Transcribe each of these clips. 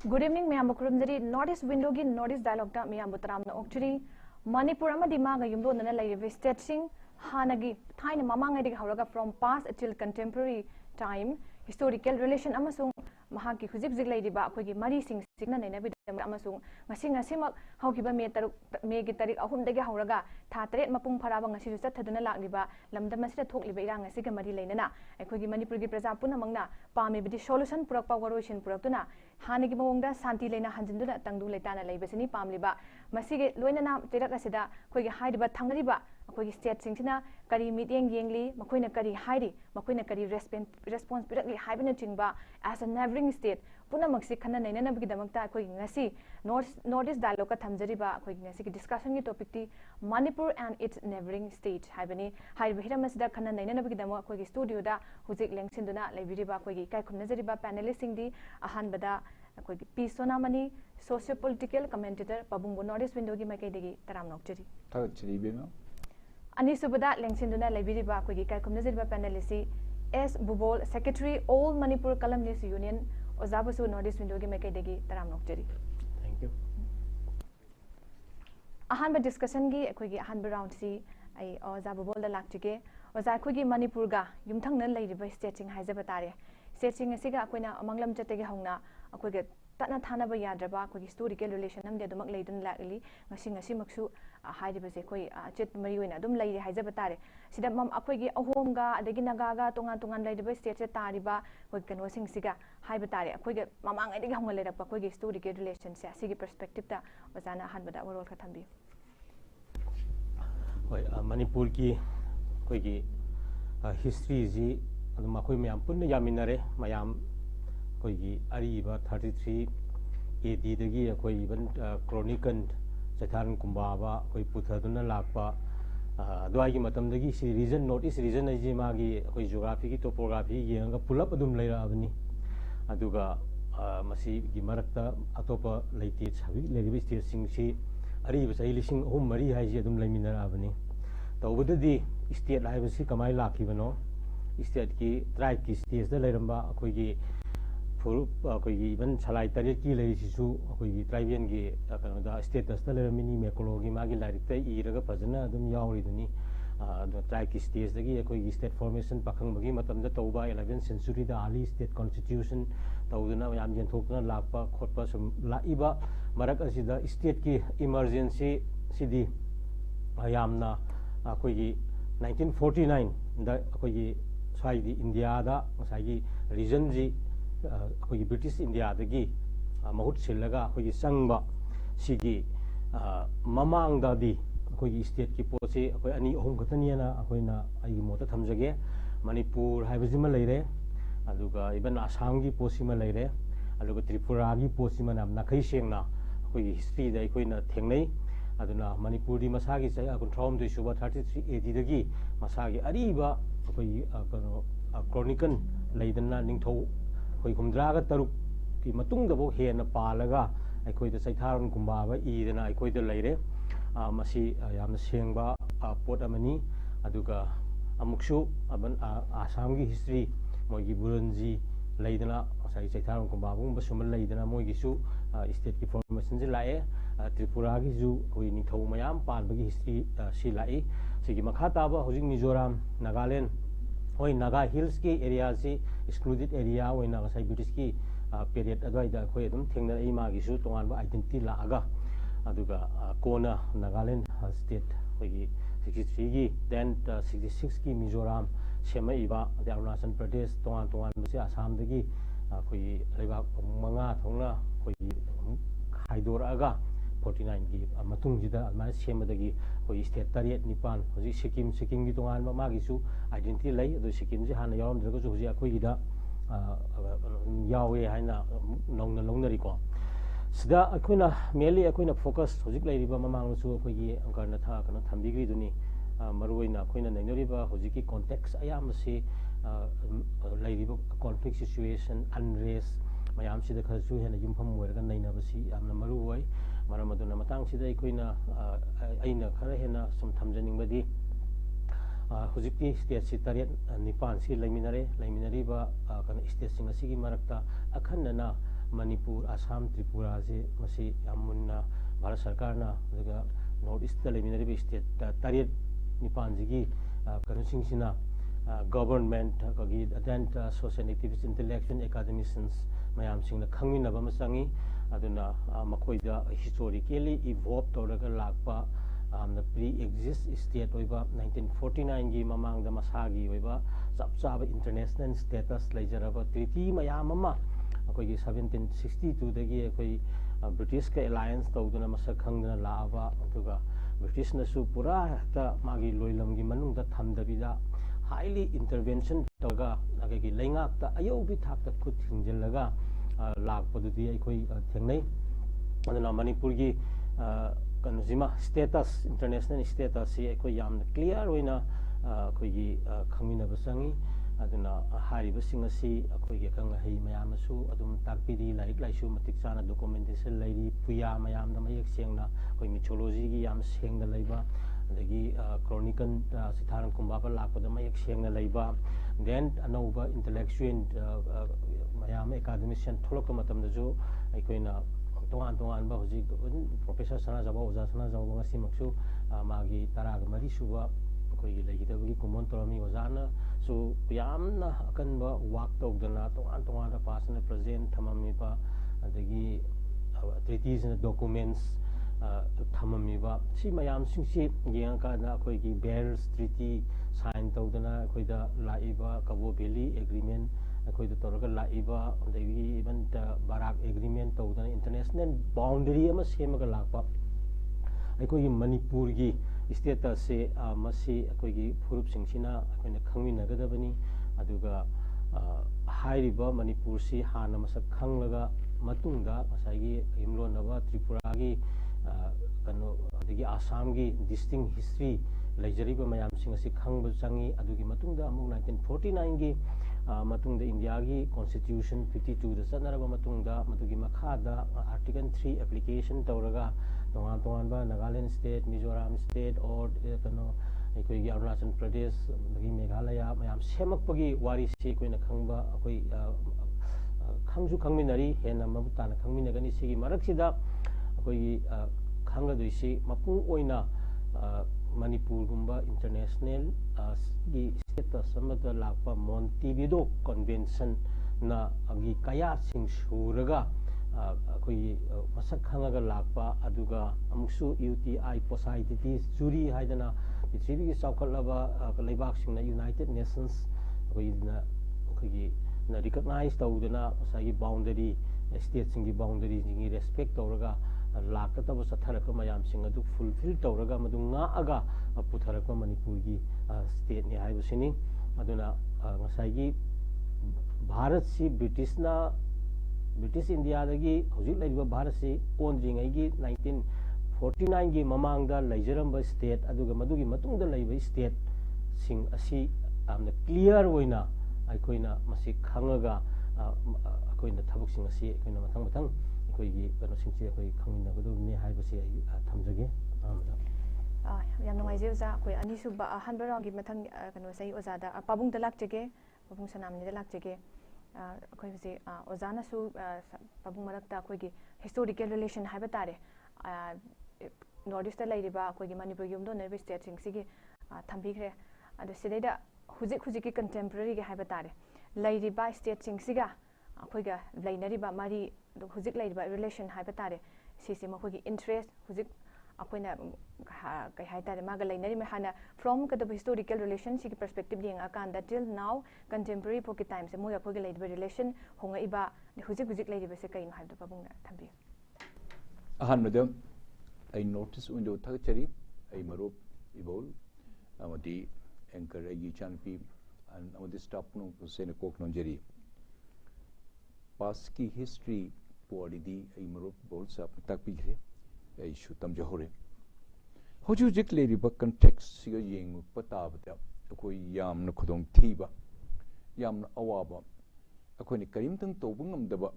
Good evening, Mayam Kurumdari. Northeast window gi Northeast dialogue ta Mayam Butaram na Okchuri. Manipur amadi maga yumdo na lay stretching hanagi thaina mamanga dig hawraga from past till contemporary time historical relation amasung mahaki hujib zig lay diba akogi mari sing signa nei na bidam amasung ngasi ngasi mak hawkiba me gi tarik ahum dagi hawraga tha tret mapung pharaba ngasi ju chathaduna lakliba lamdam asida thokliba irang ngasi ga mari leinana akogi manipur gi praja punamangna pame bidi solution purakpa waroisin puraktuna hanigi mawongda santi leina hanjinduna tangdu leitana leibasini pamliba masige loinana terak asida akogi haidiba thangriba akogi state singsina kari meeting yengli makoina kari hairi makoina kari response pirakli haibana chingba as a neighboring state punamaksi khana naina bigi damakta akogi ngasi northeast dialogue ka thamjariba akogi ngasi ki discussion gi topic ti Manipur and its neighboring state haibani haiba hiramasida khana naina bigi damak akogi studio da hujik lengsinduna leibiriba akogi kai khumnajariba panelist singdi ahanbada akogi P Sonamani Socio Political commentator pabungbo northeast window gi makai degi taram nokchari thagchari bema ani subada lengsinduna leibiriba akogi kai khumnajariba panelist S Bhubol Secretary All Manipur Columnist Union Ozabusu Northeast Window gi makai degi taram nokchari. Thank you. Ahanba discussion gi akogi ahanba round si ai Oza Bhubol da lakchige Oza akogi Manipur ga yumthang na leiriba stretching haijaba tare stretching asiga akoina amanglam chatege hongna akogi tatna thana ba yadraba akogi historical relation amde dumak leidun lakli ngasi maksu hairiba se koi chet mari oina dum leiri haijaba tare sida mam akogi ahomga adegi nagaga tongan leiriba state se tariba koi kano sing siga haiba tare akogi mamang adegi honga leirapa akogi historical relation se asigi perspective ta wazana hanbada warol ka thambi hoi Manipur ki koi ki history ji aduma koi mayam punna yaminare mayam koi ki ariba 33 AD dagi koi ban chronicle Chatharan kumbaba koi puthaduna lakpa dwai gi matam dagi si region notice region ai magi koi geography ki topography yenga pulap adum leira abani aduga masi gi marakta atopa leiti chabi leribi state sing si ariba sai lising hum mari hai ji adum leiminara abani tawbudadi state lai basi kamai lakibano state ki tribe ki state da leiramba koi gi akogi ban salai tarit ki lei sisu akogi tribal gi kanada status ta le mini mecology magi larik ta iraga phajana adum yauri duni do tribe ki stage dagi akogi state formation pakhang bagi matam da tauba 11th century da ali state constitution tauduna yam jen thokna lakpa khotpa sum laiba marak asida state ki emergency sidi yamna akogi 1949 da akogi saidi india da saigi region ji akogi British India dagi mahut silaga akogi sangba sigi mamang dadi akogi state ki poche akoi ani ahum khataniana akoina ai mota thamjage Manipur haibajima leire aduga even Assam gi posima leire aduga Tripura gi posima nam nakhai sengna akogi history da akoina thengnei aduna Manipur di masagi chai akunthrom du suba 33 AD dagi masagi ariba akoi chronicle leidana ningthau koi kumdraga taruk ki matung da bo hena palaga aikoi da saitharon kumbaba idana aikoi da leire masi yamna sengba pot amani aduga amuksu aban Assam gi history moigi buranji leidana sai saitharon kumbaba gum sum leidana moigi su state ki formation ji lae Tripura gi ju koi ni thau mayam pan bagi history si lai sigi makhata ba hojing Mizoram Nagaland hoi Naga Hills ki area si excluded area oina sai British ki period adwai da khoi adum thengna ei ma gi su tongan ba identity la aga aduga kona Nagaland state hoi 63 gi then 66 ki Mizoram sema iba the Arunachal Pradesh tongan se Assam dagi khoi leiba manga thongna khoi haidor aga 49 gi matung jida almai sema dagi hoi state tariet nipan hoji Sikkim gi tongan ma gi su identity lai adu Sikkim ji hana yawam draga ju hoji akoi da yawe haina nongna longnari ko sida akoina mainly akoina focus hojik leiriba mamang su akoi gi angkarna tha kana thambigri duni maruina akoina nainoriba hoji ki context ayam se leiriba conflict situation unrest mayam sida khasu hena yumpham moiraga naina basi amna maruoi maramaduna matang sida akoina aina khara hena sum thamjaning badi hujikti state si tariat nipan si laiminari ba kana state singa sigi marakta akhanna Manipur, Assam, Tripura se masi yamunna Bharat Sarkar na daga North East da leminari state tariet nipan jigi kanu singsina government kagi adent social activists, intellectual academicians mayam singna khangminaba masangi aduna makoida historically evolved tawraga lakpa the pre-exist state oiba 1949 gi mamang da masagi oiba chap chaba international status leijaraba treaty mayam ama akoi 1762 dagi akoi British ka alliance tawduna masak khangduna laaba aduga British na su pura ta magi loilam gi manung da thamdabida highly intervention tawga agagi leingak ta ayobi thak ta khut thingjellaga lakpadudi akoi thengnai aduna Manipur gi kanuzima status international status si akoi yam clear oina akoi gi khangmina basangi aduna hari basing asi akoi gi kang hei mayam su adum takpidi laik laisu matik chana documentation lairi puya mayam da mayek sengna akoi mythology gi yam sengna laiba adagi chronicle sitharang kumba ba lakpada mayek sengna laiba then anova intellectual mayam academician tholok matam da ju aikoina tongan tongan ba hoji professor sana jaba oja sana jaba ngasi maksu magi taraga mari suba koi gi legi dabagi common torami ojana so yamna akan ba work tawdana tongan tongan ra pasna present thamami ba adagi treaties and documents thamami ba si mayam singsi yang ka na koi gi Bears Treaty sign tawdana koi da laiba Cabo Valley agreement akoi da toraga laiba adagi even Barak agreement tawdana international boundary ama semaga lakpa akoi Manipur gi status se masi akoi gi furup singsina akoi na khangminagadabani aduga hairiba Manipur si hana masak khanglaga matungda masagi imlonaba Tripura gi kano adagi Assam gi distinct history leijariba mayam sing asi khangba changi adugi matungda amuk 1949 gi matungda India gi constitution 52 da sanaraba matungda madugi makhada article 3 application tawraga tongan tongan ba Nagaland state, Mizoram state or kano akoi gi Arunachal Pradesh dagi Meghalaya mayam semakpagi wari si koina khangba akoi khangsu khangminari hena mabutana khangminagani sigi maraksida akoi khangladoisi mapung oina Manipur gumba international gi status amada lakpa Montevideo convention na agi kaya sing suraga akoi masak khangaga lakpa aduga amuksu UTI Posaidities jury haidana pithribi gi chawkhatlaba leibak singna United Nations akoi na akoi na recognize tawdana masagi boundary state singi boundary singi respect tawraga lakataba satharakpa mayam sing adu fulfill tawraga madu ngaaga putharakpa Manipur gi state ni haibusini aduna ngasai Bharat si British India dagi hojik laiba Bharat si ondringai gi 1949 gi mamangda laijaramba state aduga madugi matungda laiba state sing asi amna clear oina aikoina masi khangaga akoina thabuk sing asi aikoina mathang mathang akoigi kano singsi akoi khangminagadu haibasi ai thamjage amada yam nungai oza koi ani suba hanba round gi mathang kano sai oza da pabung dalak jege pabung sanamni dalak jege koi bisi oza na su pabung marakta koi gi historical relation haiba tare northeast da lairiba koi gi Manipur gi umdo nerve state sing sigi thambigre adu sidaida hujik ki contemporary gi haiba tare lairiba state sing siga koi ga lainariba mari hujik lairiba relation haiba tare sisi ma koi gi interest hujik akoina kai hai tare maga lainari me hana from ka the historical relation si perspective yeng akan that till now contemporary pocket time se moya ko ge lairiba relation honga iba hujik lairiba se kain haibda pabung na thambi ahan madam I notice window thakchari ai marup Bhubol amadi anchor ai chanpi and amadi stop no sene kok nonjeri past ki history polidi ai marup Bhubol sa takpi gre ai shutam johore hoju jik le riba context siga yeng patabda akoi yamna khudong thiba yamna awaba akoi ni karim tang tobungam daba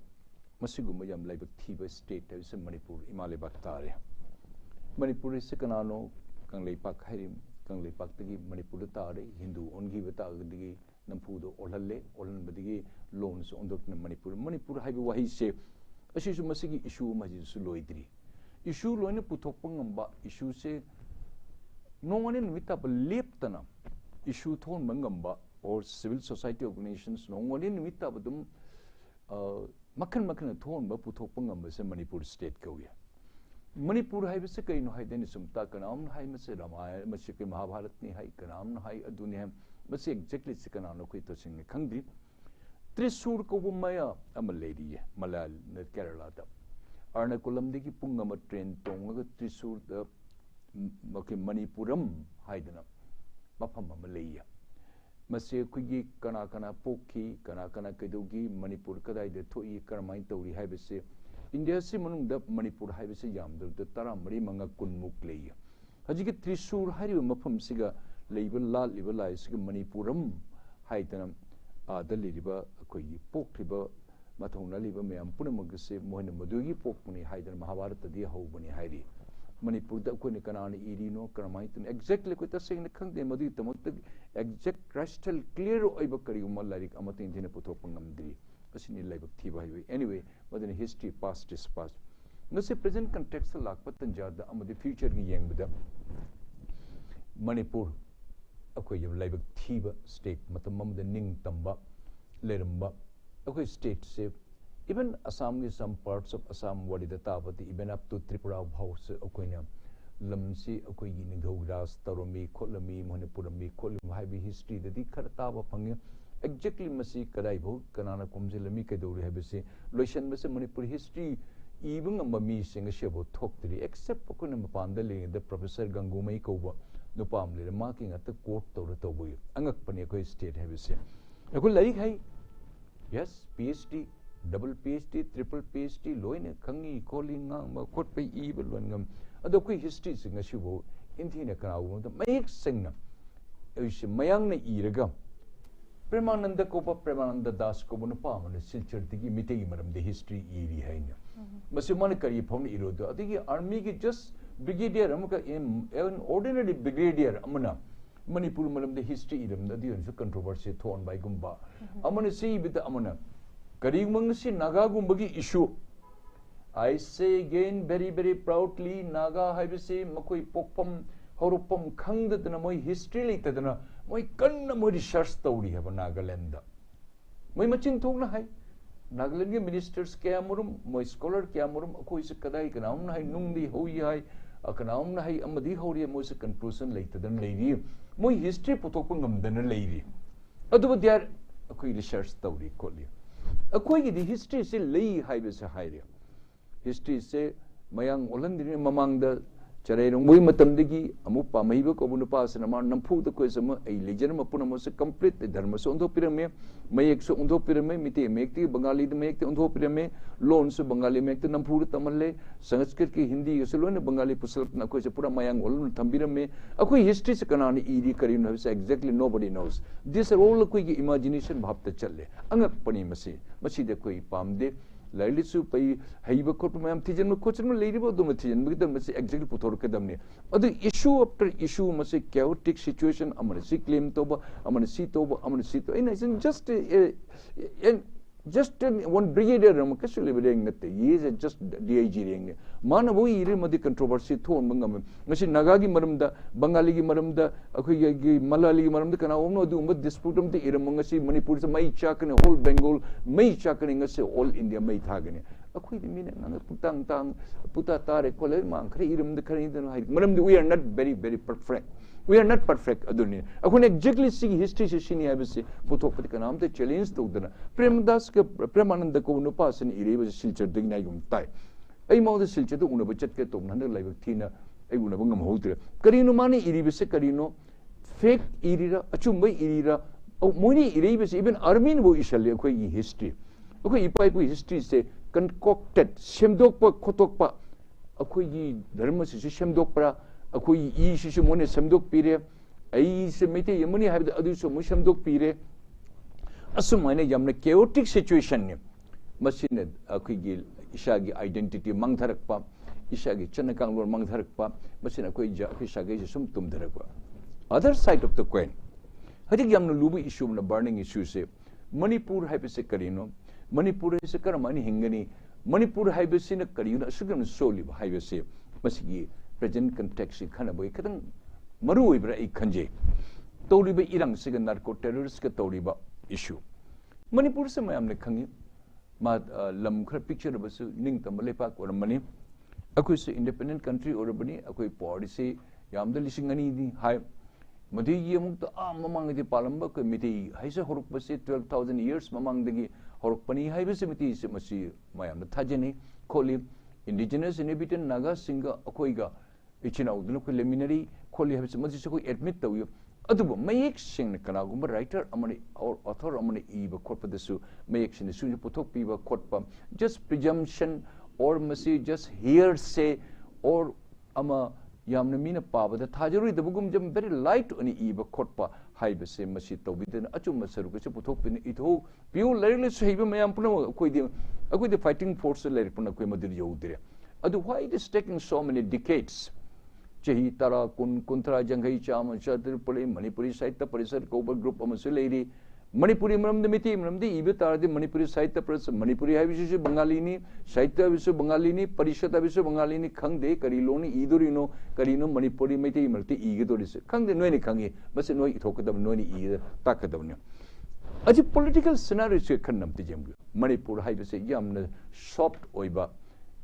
masiguma yam laibak thiba state is Manipur imale baktare Manipur is kanano kanglei pak hairim kanglei pak tagi Manipur tare Hindu ongi bata digi nampu do olalle olan badigi loans ondok na Manipur haibi wahi se असिसु मसिगी issue मजिसु लोइद्री issue लोइने पुथोकप ngamba issue से नोंगने निमित्ता लेप्तना इशू थोन ngamba or civil society organizations नोंगने निमित्ता बदुम मखन मखन थोन बा पुथोकप ngamba से मणिपुर स्टेट कौया मणिपुर है बसे कई नो है देने सुमता कनाम है मसे रामायण मसे के महाभारत ने है कनाम है अदुने है मसे एग्जैक्टली से कनानो कोई तो सिंह खंगदी त्रिशूर को वो मया अमलेरी है मलयाल ने केरला दा अर्नाकुलम दे की पुंगम ट्रेन तोंग त्रिशूर द मके मणिपुरम हाइदना मफम अमलेया मसे कुगी कना कना पोकी कना कना केदोगी मणिपुर कदाई दे थोई करमाई तौरी है बसे इंडिया से मनुंग द मणिपुर है बसे याम द तरा मरी मंगा कुनमुक लेया हजी के त्रिशूर हारि मफम सिगा लेबल लाल लेबल लाइ सिगा मणिपुरम हाइदना आदलिबा कोई पोक्लिबा मथौना लिबा मैम पुनमगसे मोहन मदुगी पोकनी हाइदन महाभारत दि हौबनी हाइरी मणिपुर द कोने कनान इरिनो करमाइतन एग्जैक्टली कोई तसेंग खंगदे मदुगी तमत एग्जैक्ट क्रिस्टल क्लियर ओइबा करिगुम लाइक अमतिन दिने पुथोक ngamdri asini laibak thiba hiwi anyway within history past is past ngase present context lakpa tanjada amadi future gi yengbada manipur अखोई जब लाइव थीब स्टेट मतलब मम द निंग तंबा लेरंबा अखोई स्टेट से इवन असम के सम पार्ट्स ऑफ असम वाली द ताबती इवन अप टू त्रिपुरा हाउस अखोई ने लमसी अखोई की निगौरास तरोमी खोलमी मणिपुरमी खोलम हाइबी हिस्ट्री ददी खर ताबा फंगे एग्जैक्टली मसी कदाई भो कनाना कोमजेलमी केदौरी हाइबसे लोइशन बसे मणिपुर हिस्ट्री इवन ममी सिंग शेबो थोक्तरी एक्सेप्ट अखोने मपान द ले द प्रोफेसर गंगुमई कोबा नुपाम ले मार्किंग अत कोर्ट तौर तौबो अंगक पने कोई स्टेट है बिसे अको लाइक है yes PhD double PhD triple PhD लोइने खंगी कॉलिंग ब कोट पे ई बलवनगम अदो कोई हिस्ट्री सिंग सिबो इंथिने कराउ द मयक सिंग इसे मयांग ने इरगा प्रेमानंद दास को नुपाम ने सिलचर दिगी मिटे मरम द हिस्ट्री इरी है न बस मन करी फोन इरोदो अदिगी आर्मी की जस्ट ब्रिगेडियर अमुका एन ऑर्डिनरी ब्रिगेडियर अमना मणिपुर मरम द हिस्ट्री इरम द दियन कंट्रोवर्सी थोन बाय गुम्बा अमन सी बित अमना करीमंग से Naga गुम्बगी issue I say again very very proudly Naga हाइबसे मकोई पोकपम हरुपम खंगदना मोय हिस्ट्री लेतदना मोय कन्न मोय रिसर्च तौरी है नागालैंड मोय मचिन थोकना है नागालैंड के मिनिस्टर्स क्या मुरुम मोय स्कॉलर क्या मुरुम अखोई से कदाई कनाम है नुंगदी होई है अकनाम है अमदी होरी मोय से कंक्लूजन लेतदन लेरी मोय हिस्ट्री पुथोक ngamdana लेरी अदुब दियार अखोई रिसर्च तौरी कोली अखोई की हिस्ट्री से लई हाइबे से हाइरे हिस्ट्री से मयांग ओलंदिने ममांग द चरेरंग मोय मतमदगी अमु पामहिब को बुनुपा सनमा नंफु द कोइ सम ए लेजर मपुन मस कंप्लीट धर्म से उंधो पिरमे मयक से उंधो पिरमे मिते मेक्ति बंगाली द मेक्ति उंधो पिरमे लोन से बंगाली मेक्ति नंफु तमले संस्कृत की हिंदी से लोन बंगाली पुसल न कोइ से पूरा मयांग ओलन थंबिरमे अकोइ हिस्ट्री से कनानी इरी करिन हबसे exactly nobody knows this are all कोइ की इमेजिनेशन भाव त चले अंगक पनी मसी मसी दे कोइ पामदे लाइलिसु पई हईब खोट मैम थिजन खोचन में लेरिबो दम थिजन बिदम मसे एग्जैक्टली पुथोर के दमने अदु इशू आफ्टर इशू मसे chaotic situation amane si claim toba amane si to ina is just one brigadier ram kasule bedeng nate ye is just dig reng mana bo ire madi controversy thon mangam masi naga gi maram da bengali gi maram da akhoi gi malali gi maram da kana omno du umba dispute am te ire mangasi manipur se mai chakane whole bengal mai chakane ngase all india mai thagane akhoi di mine nang putang puta tare kole mang khre iram de khre den hai maram we are not very perfect we are not perfect aduni akhone exactly see history se shini habse puthokpati ka naam te challenge to dana premdas ke premanand ko no pasen ire be silcher digna yum tai ai mau de silcher to una bachat ke to nan lai bak thina ai una bangam hotre karino mani ire be se karino fake irira achumbai irira moini ire be se even armin bo ishalle akhoi gi history akhoi ipai bu history se concocted semdokpa khotokpa akhoi gi dharma se semdokpa अखोई ई सिसु मोने समदोक पीरे आई से मेते यमुनी हाबद अदुसो मु समदोक पीरे असु माने यमने chaotic situation ने मसिने अखोई गी इशागी आइडेंटिटी मंगथरकपा इशागी चनकांगलोर मंगथरकपा मसिने अखोई जा इशागी सुम तुमधरकपा other side of the coin हदि यमने लुबु इशू न बर्निंग इशू से मणिपुर हाइबसे करिनो मणिपुर से करमानी हिंगनी Manipur haibasina kariyuna asugam solib haibase masigi present context khanabai kadang maru ibra I khanje tawriba irang siga narco terrorist ka tawriba issue Manipur se mayam ne khangi ma lam khar picture basu ning tambale pak or mani akoi se independent country or bani akoi policy yamda lising ani di hai madi ye muk ta mamang di palamba ko miti haisa horuk base 12000 years mamang dagi horuk pani hai base miti se masi mayam na thajani kholi indigenous inhabitant naga singa akoi ga ichina udun ko preliminary kholi habse masi se ko admit tawiyo adubu mayek sing kana gumba writer amani or author amani iba khotpa dasu mayek sing su puthok piba khotpa just presumption or masi just hearsay or ama yamna mina paba da thajari da bugum jam very light oni iba khotpa haiba se masi tawbidena achum masaru ke puthok pin itho piu lerile seiba mayam puna koi de fighting force leir puna koi madir yodire adu why it is taking so many decades Chahi tara kuntra jangai chama chatir pole Manipuri Sahitya Parisad Kobar group amasu leiri Manipuri maramda miti maramdi ibe taradi Manipuri Sahitya Parisad Manipuri hai visu Bengalini Sahitya visu Bengalini Parishad visu Bengalini khangde kariloni idurino karino Manipuri miti marti ige doris khangde noini khangi bas noi thokadam noini ige takadamne aji political scenario se khannam ti jembu Manipur hai visu yamna soft oiba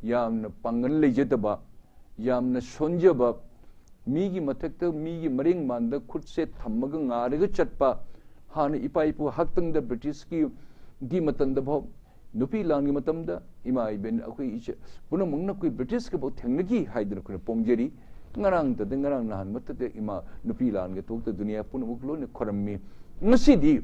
yamna pangan lejadaba yamna sonjaba Migi matakta migi maring manda khutse thammaga ngaraga chatpa hana ipaipu haktang da British ki matanda bhaw nupi langi matamda ima iben akoi iche puna mungna koi British ka bhaw thengnagi haidna kuna pongjeri ngarang ta ngarang nahan matate ima nupi langi tokta dunia puna muklo ne khorammi ngasidi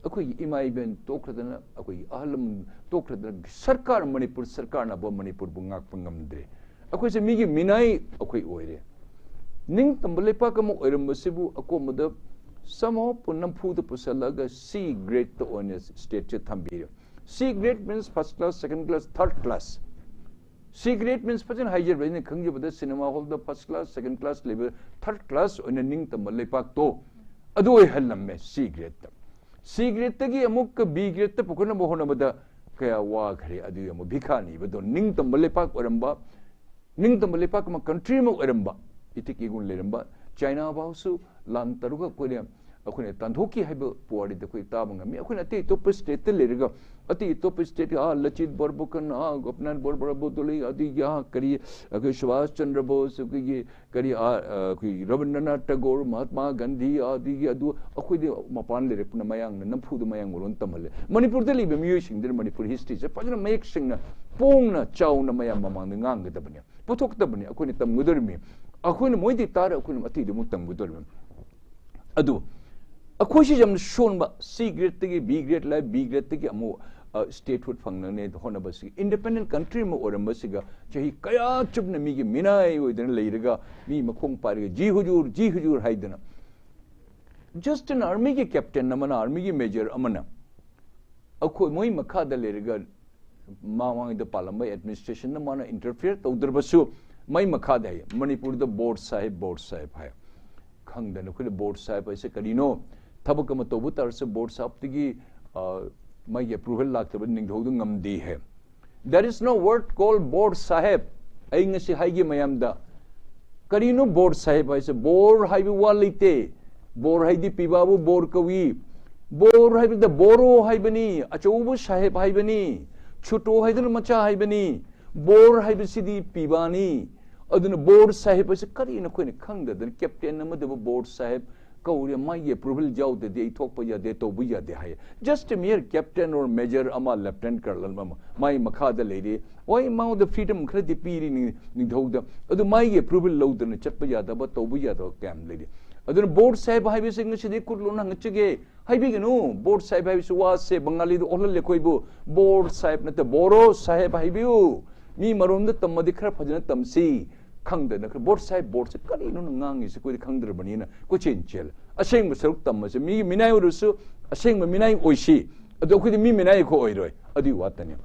akoi ima iben tokradana akoi ahlam tokradana sarkar Manipur sarkar na bo Manipur bungak pangamdre akoi se migi minai akoi oire Ning tambalepa ka mo oiram basibu ako mada somehow punam phuda pusalaga C grade to honest state che thambira C grade means first class second class third class C grade means pajan higher bane khangje bada cinema hall the first class second class level third class on ning tambalepa to adu oi halamme C grade tagi amuk B grade ta pukuna mo hona bada kaya wa khare adu mo bhikhani bado ning tambalepa oramba ning tambalepa ma country mo oramba Itiki gun leramba China bausu lan taruga koine akune tandhoki haiba puari de koi tabanga mi akune ati top state lerga ati top state lachit borbukan gopnan borbarabu doli adi ya kari akoi Subhash Chandra Bose ki kari koi Rabindranath Tagore Mahatma Gandhi adi adu akoi de mapan lere puna mayang na nampu de mayang molon tamale Manipur de libe mi sing de Manipur history se pajna mayek sing na pong na chaw na mayam mamang de ngang de bani potok de bani akoi tam gudurmi akoi moidi tar akoi ati de mutam gudurmi adu akoi shi jam shon ba C grade tegi B grade la B grade tegi amu statehood phangna ne hona ba si independent country mo oram ba siga chahi kaya chupna mi gi minai oidana leiraga mi makhong pariga ji hujur haidana just an army gi captain namana army gi major amana akoi moi makha da leiraga mawang da palamba administration na mana interfere tawdar basu mai makha da Manipur da board sahib hai khangdana khule board sahib aise karino thabak ma tobu tar se board sahib tigi mai approval lakta ning dhog ngamdi hai there is no word called board sahib ai ngasi haigi mayam da karino board sahib aise bor haibi walite bor haidi pibabu bor kawi bor haibi da boro haibani achobu sahib haibani chuto haidar macha haibani bor haibi sidi pibani aduna board sahib ase kari na khoi ne khangda dan captain na madaba board sahib kauri mai approval jaw de dei thok pa ya de to bu ya de hai just a mere captain or major ama lieutenant colonel mama mai makha da leire oi mau the freedom khra di piri ni dhog da adu mai approval lo dan chat pa ya da ba to bu ya da cam leire aduna board sahib hai be sing si de kur lo na ngchege hai bi gnu board sahib hai su wa se bengali do olal le khoi bu board sahib na te boro sahib hai biu mi marom da tamadi khra phajana tamsi khangda na board sahib board se kari no ngangi se koi khangdar bani na ko chen chel aseng ba saruk tam se mi minai urusu aseng ba minai oisi adu ko mi minai ko oiroi adi watani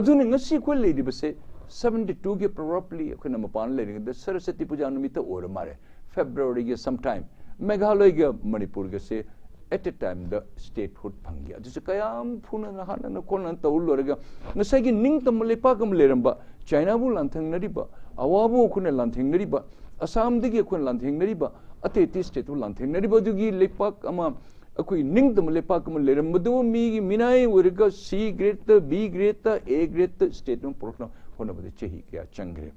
adu ne ngasi ko le di base 72 ge probably ko na mapan le de Saraswati puja numita or mare February ge sometime Meghalaya ge Manipur ge se at a time the statehood phangi adu kayam phuna na hana kon an taul lorega ngasai gi ning tam lepa kam leramba China bu lanthang nariba awabu khune lanthang nariba Assam digi khune lanthang nariba ate state bu lanthang nariba dugi lepa ama akoi ning tam lepa kam leramba du mi gi minai urga C grade B grade A grade state no portna hona bade chehi kya changre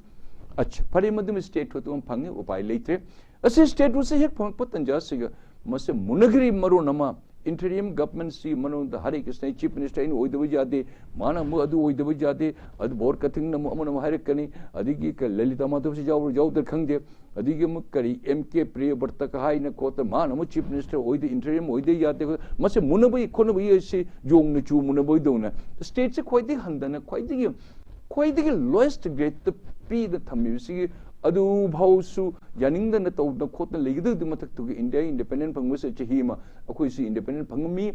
अच्छा परे मध्य में state होते हम fungi उपाय लेते ऐसे state उसे एक पतन जा सके मसे मुनगरी मरो नमा इंटरियम गवर्नमेंट सी मनो द हरे कृष्ण चीफ मिनिस्टर इन ओइदब जादे माना मु अदु ओइदब जादे अदु बोर कथिंग नम अमन हरे कनी अदिगी क ललिता माधव से जाव जाव द खंगे अदिगी मु करी एमके प्रिय वर्तक हाय न कोत माना मु चीफ मिनिस्टर ओइद इंटरियम ओइदे जादे मसे मुनबई खोनबई से जोंग न चू मुनबई दोना स्टेट से खोइदि हंदना खोइदि लोएस्ट ग्रेड पी द थम्यूसी अदु भाउसु यानिंग द तो द खोत लेगद द मथक तु इंडिया इंडिपेंडेंट फंगम से चही मा अखोइ सी इंडिपेंडेंट फंगमी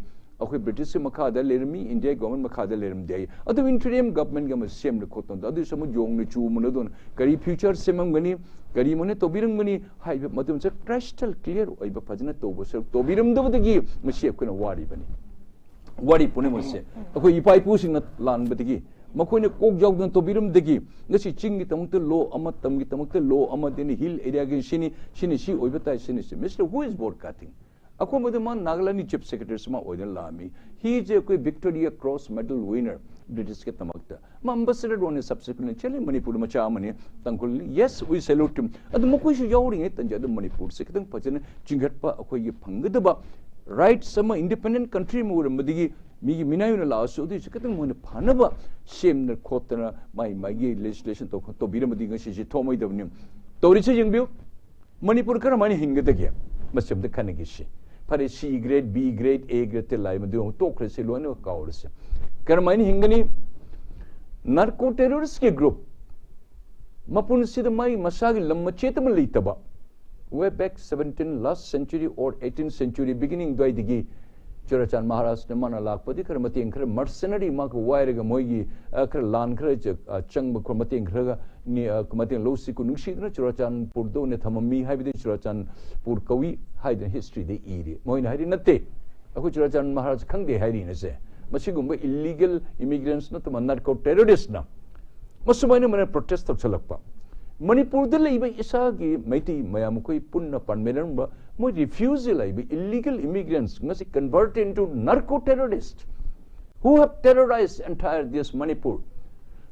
अखोइ ब्रिटिश से मखा द लेरमी इंडिया गवर्नमेंट मखा द लेरम दे अदु इंटरियम गवर्नमेंट गम सेम द खोत अदु सम जोंग न चू मन दोन करी फ्यूचर सेमम गनी करी मने तो बिरम गनी हाइ मदम से क्रिस्टल क्लियर ओइब फजना तो बस तो बिरम दबदगी मसे कोन वारी बनी वारी पुने मसे अखोइ इपाइ पुसिंग लान बदगी मखोने कोक जाउदन तो बिरम दगी ngasi ching gi tamuk lo ama tam gi tamuk lo ama den hill area gi sini si oibata sini Mr. Who is broadcasting ako mode man Nagalani chief secretary sama oiden lami he is a Victoria Cross medal winner British ke tamakta ma ambassador one subsequently chale Manipur ma cha mane tangkul yes we salute him adu mokoi su yawri ngai tanja da Manipur se kitang pajane chingat pa akoi gi phangda ba right sama independent country mu madigi 미기 미나유는 라오스도 있어 그때 뭐는 파나바 셈을 코트나 마이 legislation 또 비름어디 것이 토모이 되는 또 우리 정부 머니푸르 그런 많이 hinge되게 맞습니다 가는 것이 파리 C grade B grade A grade 때 라이면 또 그래서 로는 가오르세 그런 많이 hinge니 narco terrorist के group मपुन सिद माई मसागी लम्मा चेतम लेतबा way back 17 last century or 18th century beginning द्वाइदिगी Churachan Maharashtra mana lakpadi kar mating kar mercenary mak wire ga moigi kar lan kar chang ba mating kar ni mating losi ku nungsi na Churachan pur do ne thamami haibide Churachan pur kawi haiden history de iri moina haidi natte aku Churachan Maharaj khangde haidi ne se masigum illegal immigrants na to narco terrorists na masumaina mana protest tak chalakpa Manipur de leiba isa gi maiti mayam koi punna panmeran ba mo refusal leiba illegal immigrants ngasi convert into narco terrorists who have terrorized entire this Manipur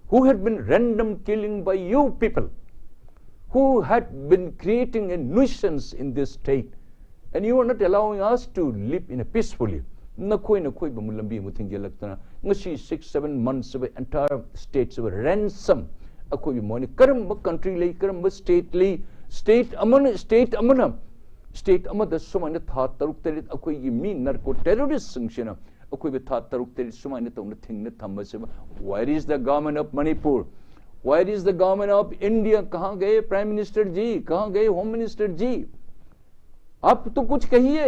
who had been random killing by you people who had been creating a nuisance in this state and you are not allowing us to live in a peacefully nakoi ba mulambi muthingelaktana ngasi 6-7 months of entire states of ransom akoi moni karam country lay karam state amada sumana tha taruk terit akoi gi mi narco terrorist sanction akoi be tha taruk terit sumana tawna thingna thamba se where is the government of Manipur where is the government of India kahan gaye prime minister ji kahan gaye home minister ji आप तो कुछ कहिए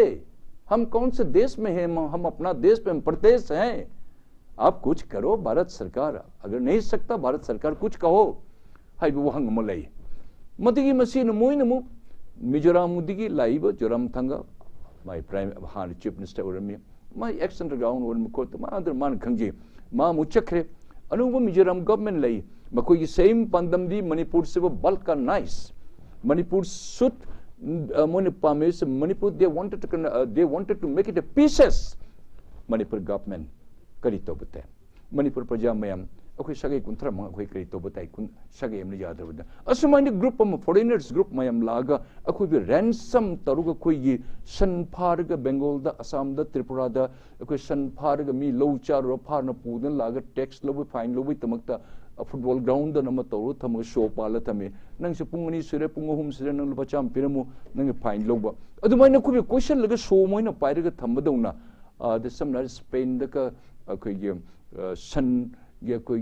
हम कौन से देश में हैं हम अपना देश पे प्रदेश हैं आप कुछ करो भारत सरकार अगर नहीं सकता भारत सरकार कुछ कहो हाय वो हंग मलई मदिगी मसीन मोइन मु मिजोराम मुदिगी लाइव जोराम थंगा माय प्राइम हान चीफ मिनिस्टर ओरमी माय एक्स अंडरग्राउंड ओरम कोत मा अंदर मान खंगे मा मुचखरे अनु मिजोराम गवर्नमेंट लई मकोई की सेम पंदम दी मणिपुर से वो balkanize मणिपुर सुत Manipur they wanted to make it a pieces Manipur government kari to bata Manipur praja mayam akoi sagai kunthra ma akoi kari to bata kun sagai amni yad rabda asumani group of foreigners group mayam laga akoi bi ransom taruga koi gi san pharga Bengal da Assam da Tripura da akoi san pharga mi low char ro pharna pudan laga tax lo fine lo tamakta football ground da nama toru tham show pala thame nang se pungani sire pungahum sire nang bacham piramu nang fine loba adumaina ku question laga show moina pairaga thambadawna the some Spain da ka akoi san ge koi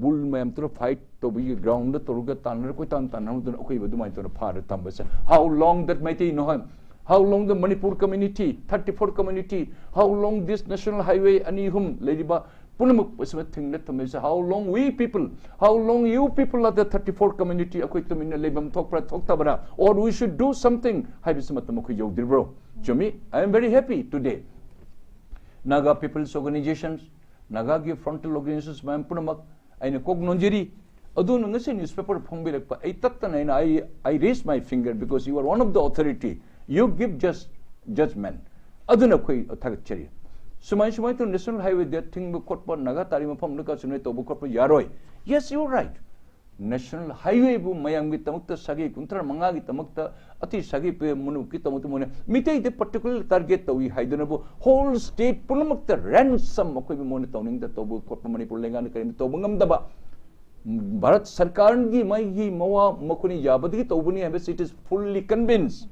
bull mayam to fight to be ground da toruga tanar ko tan tan da akoi badumai to phar thambasa how long that might know how long the Manipur community 34 community how long this national highway anihum lediba punamuk pasma thing that me how long we people, how long you people of the 34 community akoi tumina lebam thokpra thoktabara, or we should do something. Hai bisma tamuku yogdibro. Chumi, I am very happy today. Naga people's organizations, Naga gi frontal organizations, ma'am punamak, aina kog nonjiri. Adun ngasi newspaper phongbilakpa. I tattana I raise my finger because you are one of the authority. You give just judgment. Aduna koi thagachari. Sumai to national highway that thing bukotpa Naga tarima phom luka sunay to bukotpa yaroi. Yes, you are right. National highway bu mayam gi tamukta sagi kuntra manga gi tamukta ati sagi pe munu ki tamutu mune mitei the particular target to we haidanabu whole state punamakta ransom akoi bi mone tawning da tobu kotpa Manipur lenga na kain to bungam daba Bharat Sarkar gi mai gi mawa makuni yabadi tobuni have it is fully convinced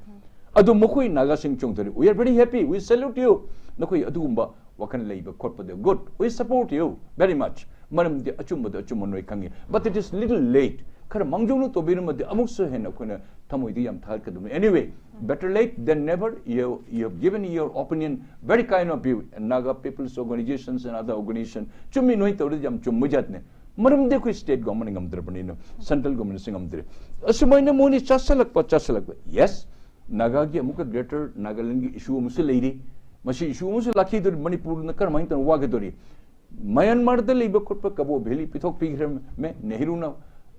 adu makoi Naga sing chongtori we are very happy we salute you nakoi adugumba wakan leiba kotpa de good we support you very much maram de achumba de achumonoi kangi but it is little late kara mangjonu to binum de amukso hen akona tamoi di yam thar kadum anyway better late than never you have given your opinion very kind of you and Naga people's organizations and other organizations chummi noi to jam chummujat ne maram de ko state government ngamdre banino central government singamdre asumaina moni chasalak yes Naga gi amuka greater Nagaland gi issue musu leiri mashi issue musu lakhi dur Manipur na kar main tan wage dori Myanmar da leiba khotpa kabo bheli pithok pigram me Nehru na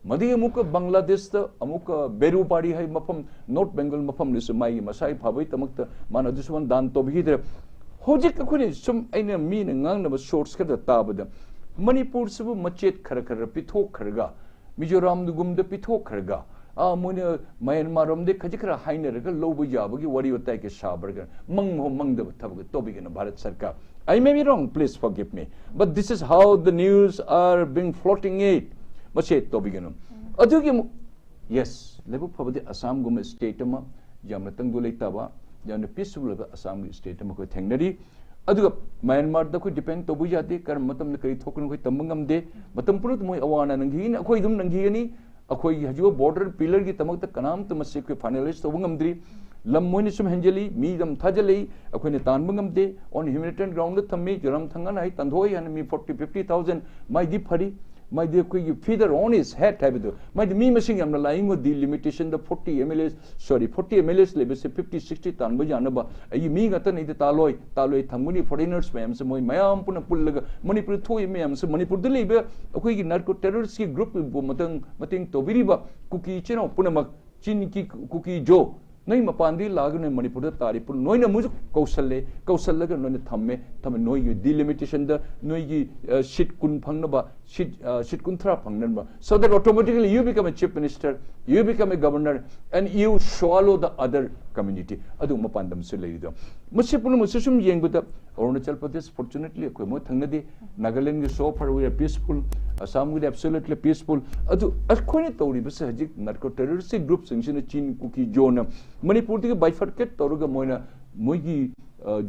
madi amuka Bangladesh da amuka Beru pari hai mafam North Bengal mafam lis mai masai phabai tamakta mana duswan dan to bhi der hojik akhune sum aina mi na ngang na shorts ka da tabada Manipur sabu machet khar pithok kharga Mizoram du gum da pithok kharga mone Myanmar rom de khajikra hainer ga lobu jabagi wari utai ke sabarga mang da thabga tobi na Bharat Sarkar I may be wrong, please forgive me. But this is how the news are being floating it. Yes, level probably Assam Gum state ama, Yamatang Gulitaba, Yan peaceful Assam state ama Tangnari. Adu Myanmar the could depend to Bujati, Karmatam the Kari token with Tamangam de, but Tampurut Moy Awana Nangin, Akoidum Nangiani, Akoi Haju border pillar Gitamaka Kanam to Masiki Panellists of Wungamdri. Lammonisum Hengeli, Medam Tajali, Aquinitan Bungamde, on humanitarian ground with Tami, Joram Tanganai, Tandoi, and me 50,000, my deep hurry, my dear feather on his head, Tabido. My me machine, I'm relying with the limitation, the 40 MLS, labels 50, 60 Tanbujanaba, a Yimigatan, the Taloi, Tamuni, foreigners, ma'am, some Mayam Puna Pulaga, Manipur Toy, ma'am, some Manipur the labor, a quick narco terrorist group, Mating Tobiriba, Cookie Chino, Punamak, Chiniki, Cookie Joe. Noi mapandi lagane Manipur da taripur noi na mujuk kausal ga noi thamme noi gi delimitation da noi gi shit kun phangna ba shit kun thra phangnan ba so that automatically you become a chief minister you become a governor and you swallow the other community adu mapandam se leido musipun musum yengbuda Arunachal Pradesh fortunately ko mo thangnadi Nagaland gi so far we are peaceful Assam gi absolutely peaceful adu akhone tawri bas hajik narco terrorist group singsin chin kuki zone Manipur the bifurcate Toruga Moina Mugi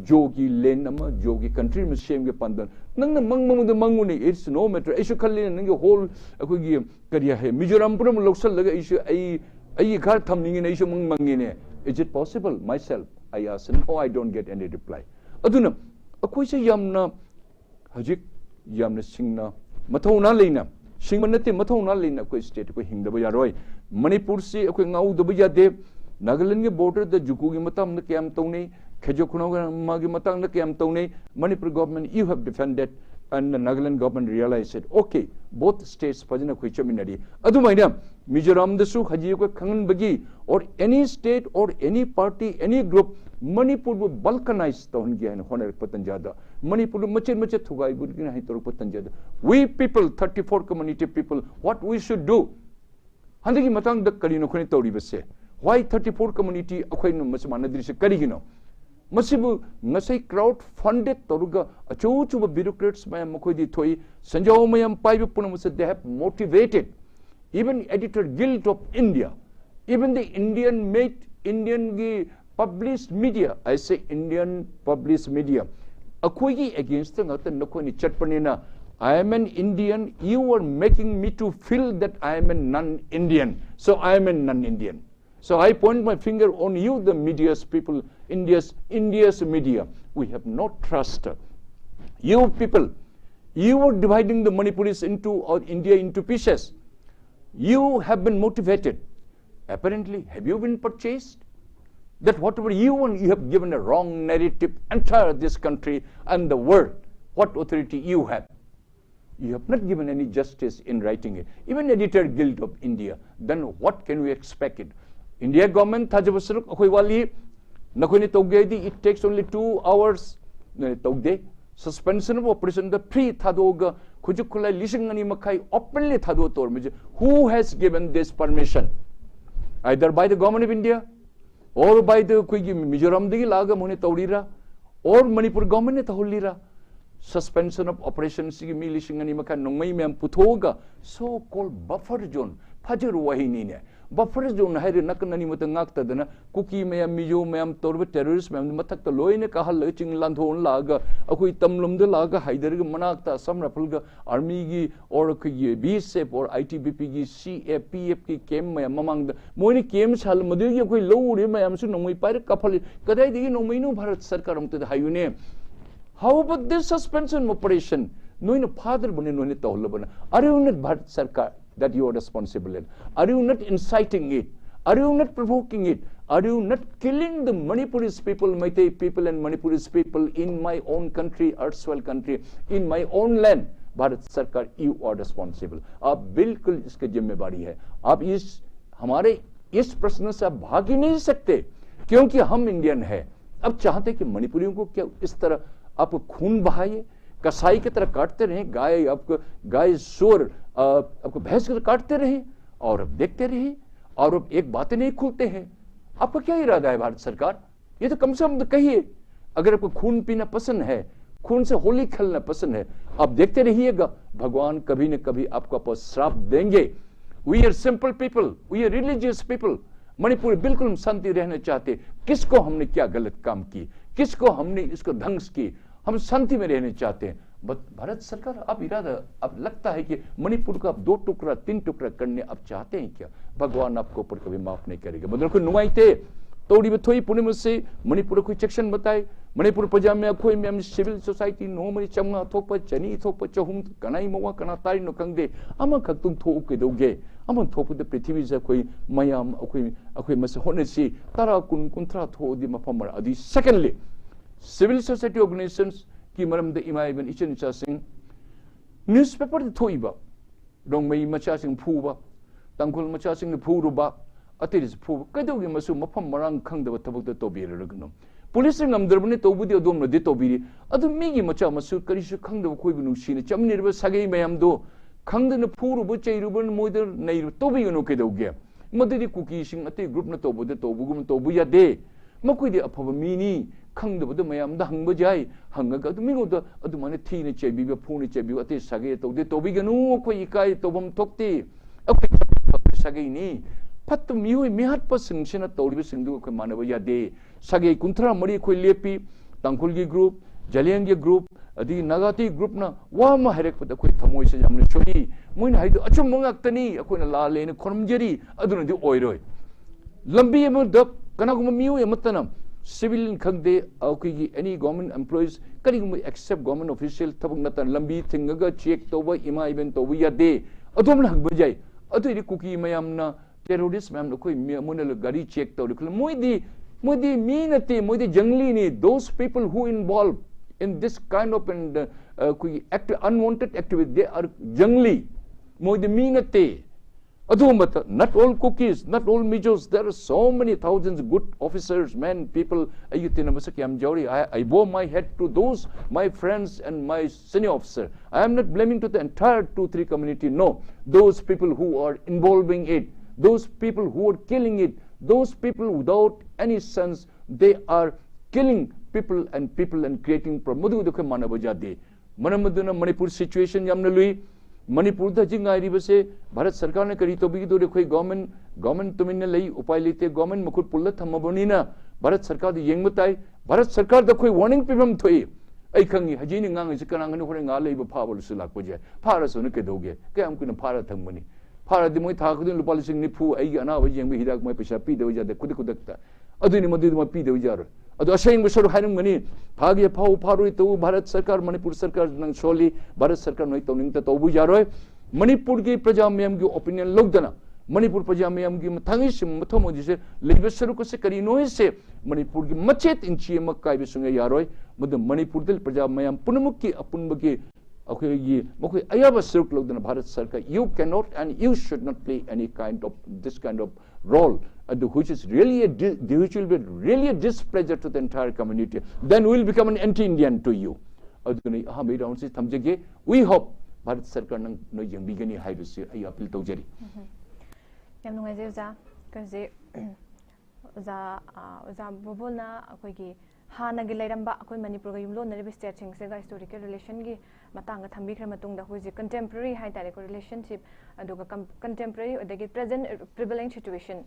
Jogi Len Nama Jogi country must shame the Pandan. Nang the Manguni, it's no matter. I should call in a whole Akugi Karia Mizoram Puram Loksal issue a car thumbing in Asia Mangine. Is it possible? Myself, I asked, no, I don't get any reply. Aduna Akwisa Yamna Hajik Yamna Singna Matona Lina. Singmanati Matona Lina, state with him the Bayaroi. Manipur see a king out the Bujade. Nagaland border the Jukugi Matam the Kam Tone, Kajokuno Magi Matang the Kam Tone, Manipur government you have defended and the Nagaland government realized it. Okay, both states Pajana Kuchaminadi. Adumaina, Mizoram the Su Hajiuka Kangan Bagi or any state or any party, any group, Manipur would balkanize Tongia and Honor Patanjada. Manipur much Tugai would Hitor Patanjada. We people, 34 community people, what we should do? Handiki Matang the Karino Kunitori. Why 34 community Aquino Masamanadri Karigino? Masibu Nasai crowd funded Toruga, a chu bureaucrats by Mokodi Toy, Sanjao Mayam Paipunamus, they have motivated even editor guild of India, even the Indian published media, I say Indian published media, Akwigi against the Nokoni Chatpanina. I am an Indian, you are making me to feel that I am a non-Indian. So I am a non-Indian. So I point my finger on you, the media's people, India's media. We have no trust. You people, You were dividing the Manipuris into, or India into pieces. You have been motivated. Apparently, have you been purchased? That whatever you want, you have given a wrong narrative entire this country and the world. What authority you have? You have not given any justice in writing it. Even Editor Guild of India, then what can we expect it? India government, it takes only 2 hours. Suspension of operation, the pre-Thadoga, Kujukulai Lishingani Makai, openly Thado Tormij. Who has given this permission? Either by the government of India, or by the Mizoram de Laga Monitaurira, or Manipur government Tahulira. Suspension of operations, Milishingani Maka, Nomayam Putoga, so called buffer zone, Pajar Wahinine. Buffer zone had a Nakanani Matangakta, then Cookie Mayam, Mijo Mayam, Torbe terrorists, Mam, Matak, the Loine Kahal, Leching Landhon Laga, Akui Tamlum de Laga, Haider Manakta, some Rapulga, Armigi, or BSEP, or ITBPG, CFPFK came among the Moni came Sal Maduya, low Rimayam, so no, we pirate couple, Kadai, no, we know Bharat Sarkaram to the Hayune. How about this suspension operation? No, in a father, are you not Bharat Sarkar that you are responsible in? Are you not inciting it? Are you not provoking it? Are you not killing the Manipurese people, Meitei people and Manipurese people in my own country, erstwhile country, in my own land? Bharat Sarkar, you are responsible. आप बिल्कुल इसकी जिम्मेदारी है. आप हमारे इस प्रश्न से आप भाग ही नहीं सकते, क्योंकि हम इंडियन हैं. अब चाहते कि मणिपुरियों को क्या इस तरह आप खून बहाइए, कसाई की तरह काटते रहें, गाय शोर आपको भैंस की तरह काटते रहें और अब देखते रहिए और अब एक बातें नहीं खुलते हैं. आपका क्या इरादा है भारत सरकार? ये तो कम से कम कहिए. अगर आपको खून पीना पसंद है, खून से होली खेलना पसंद है, आप देखते रहिएगा. भगवान कभी न कभी आपको श्राप देंगे. We are simple people, we are religious people. Manipur बिल्कुल हम शांति रहना चाहते. किसको हमने क्या गलत काम की, किसको हमने इसको ध्वंस की, हम शांति में रहना चाहते हैं. भारत सरकार आप इरादा, अब लगता है कि मणिपुर को आप 2 टुकड़ा 3 टुकड़ा करने आप चाहते हैं क्या? भगवान आपको ऊपर कभी माफ नहीं करेगा. मतलब कोई नुमाइते तोड़ी में थोड़ी पुणे में से मणिपुर कोई सेक्शन बताए. मणिपुर प्रजा में कोई में सिविल सोसाइटी नो मरी चंगा थोप चनी थोप चहुम कनाई मवा कना तारी नो कंगे अमा खक्तुम थोप के दोगे अमा थोप द पृथ्वी से कोई मयाम कोई मसे होने से तारा कुन कुंत्रा थो दि मफम अदि. सेकंडली, सिविल सोसाइटी ऑर्गेनाइजेशंस की मरम द इमाइबन इचन चासिंग न्यूज़पेपर द थोइबा रोंगमई मचासिंग फूबा तंकुल मचासिंग फूरुबा अतिरिस फूबा कदोगे मसु मफम मरांग खंगदब थबक द तोबिरगनो. पुलिस नमद्रबने तोबुदि अदोम नदि तोबिरी अदु मिगी मचा मसु करिसु खंगदब खोइबु नुसिने चमनिरब सगै मयामदो खंगदन फूरुबु चैरुबन मोइदर नैरु तोबिगनो केदोगे मददि कुकीसिंग अति ग्रुप न तोबुदे तोबुगुम तोबु यादे. मकुइदि अफब मीनी खंगदबद मयामदा हंगब जाय हंगगा अदु मिगोद अदु माने थीने चेबिबा फूने चेबिबा अति सगै तोदे तोबिगनु कोइ इकाय तोबम थोक्ते अखै सगैनी फत मिहुइ मिहात पसिंगसिना तोरिबि सिंदु कोइ मानब यादे. सगै कुंथरा मरी कोइ लेपी तंकुलगी ग्रुप जलियंगी ग्रुप अदि नगाती ग्रुप ना वाम हाइरेकपद कोइ थमोइ से जामने सोई मोइन हाइदो अचुम मंगाक्तनी अखोइना लालेने खोरमजरी अदुनदि ओइरोय. लंबी अमद कनागुम मिहुइ अमतना civilian khangde aukigi any government employees karigum except government official thabak natan lambi thingaga check toba ima even tobu yade adom lang bajai adu ri kuki mayamna terrorist mayam koi monal gari check toru moidi mi nate moidi jangli ni. Those people who involved in this kind of unwanted activity, they are jangli moidi mi nate. Not all cookies, not all mijos. There are so many thousands of good officers, men, people. I bow my head to those, my friends and my senior officer. I am not blaming to the entire 2-3 community. No, those people who are involving it, those people who are killing it, those people without any sense, they are killing people and creating problems. Manipur situation yamna lui. Manipur द जिंगाइरी बसे भारत सरकार ने करी तो भी दो कोई गवर्नमेंट तुमिन लई उपाय लेते गवर्नमेंट मकुट पुल्ल थमबनिना भारत सरकार द येंग बताई भारत सरकार द कोई वार्निंग पिबम थोई आई खंगी हजीनि ngang से कनांग ने होरे गा लेब फाबल सुलाक बजे फारसो न के दोगे के हम कुन फारा थंगमनी फारा दि मोय थाखदु लुपा लिसिंग निफु आई अना ब येंग हिदाक मोय पैसा पी देव जादे खुद खुदकता अदुनि मदु म पी देव जार अदु असेंग बसर हाइनम गनी फागे फाउ फारुई तो भारत सरकार मनपुर सरकार नंग सोली भारत सरकार नोई तो निंग तो बुजारोय मनपुर की प्रजा मयम की ओपिनियन लोगदना मनपुर प्रजा मयम की मथांगी से मथम जिसे लेबे सरुक से करीनो से मनपुर की मचेत इंची मक्काई बिसुंगे यारोय मद मनपुर दिल प्रजा मयम पुनमुक की अपुनब की okay ye mokoi ayaba siruk logdana bharat sarkar you cannot and you should not play any kind of this kind of role which is really which will be really a displeasure to the entire community then will become an anti-Indian to you aduni ha me round se thamjege we hope bharat sarkar nang no yengbigani haibisi ay appeal tawjari yam nungai je kaje za Bhubol na akoi gi हाना गी लेरंबा अखोई मणिपुर गा युमलो नरिबे state सिंग से गा historical relation गी मतंग थंबीखर मतुंग दा हुजे contemporary हाई तारे को रिलेशनशिप अदुगा कंटेम्पररी अदगी प्रेजेंट प्रिवेलिंग सिचुएशन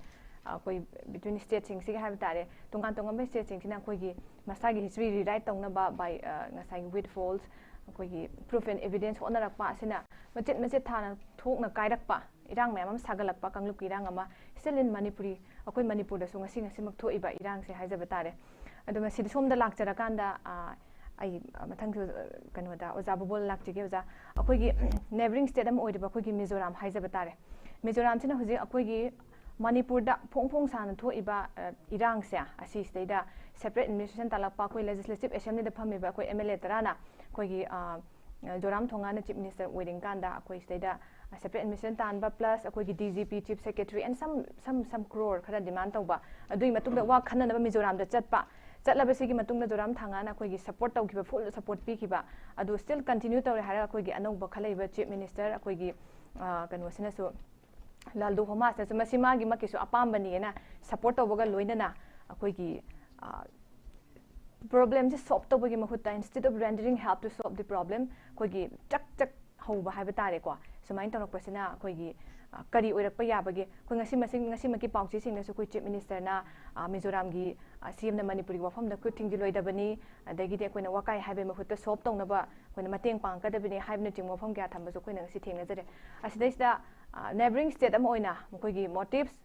कोई बिटवीन स्टेट सिंग से हाई तारे तुंगा तुंगा में स्टेट सिंग सिना कोई गी मसागी हिस्ट्री रिराइट तौना बा बाय ngasai with falls कोई गी प्रूफ एंड एविडेंस होनरक पा सिना मचेत मचेत थाना थोकना कायरक पा इरांग मैम सागलक पा कंगलुक इरांग अमा स्टिल इन मणिपुरी अखोई मणिपुर दसु ngasi ngasi mak thoi ba irang se haijaba tare aduma sid somda lakchara kanda ai mathang kanu da oza Bhubol lakchige oza akoi gi neighboring state am oidiba akoi gi Mizoram haijaba tare Mizoram sina huji akoi gi Manipur da phong sana thoi ba irang se asi state da separate administration talakpa akoi legislative assembly da phami ba akoi MLA tarana akoi gi Joram Thonga na chief minister wedding kanda akoi state da separate administration tanba plus akoi gi DGP chief secretary and some crore khara demand tauba adui matung da wa khana na Mizoram da chatpa chatlabe gi matung da Joram Thanga na akoi gi support tau ki full support pi ki ba adu still continue tau hara akoi gi anau ba khalai ba chief minister akoi gi kanu sina so laldu homa sa masima gi makisu apam bani na support tau ga loina na akoi gi problem just solve to bagi mahuta instead of rendering help to solve the problem koi gi chak ho ba hai batare ko sumain tawak pasina koi gi kari oirak pa ya bagi koi ngasi maki pauchi sing na su koi chief minister na Mizoram gi CM na Manipuri wafam da kuting ji loida bani adagi de koi na wakai hai be mahuta solve tong na ba koi na mateng pang ka da bani hai na ting wafam kya thamba su koi na ngasi thengna jare asidai da neighboring state am oina koi gi motives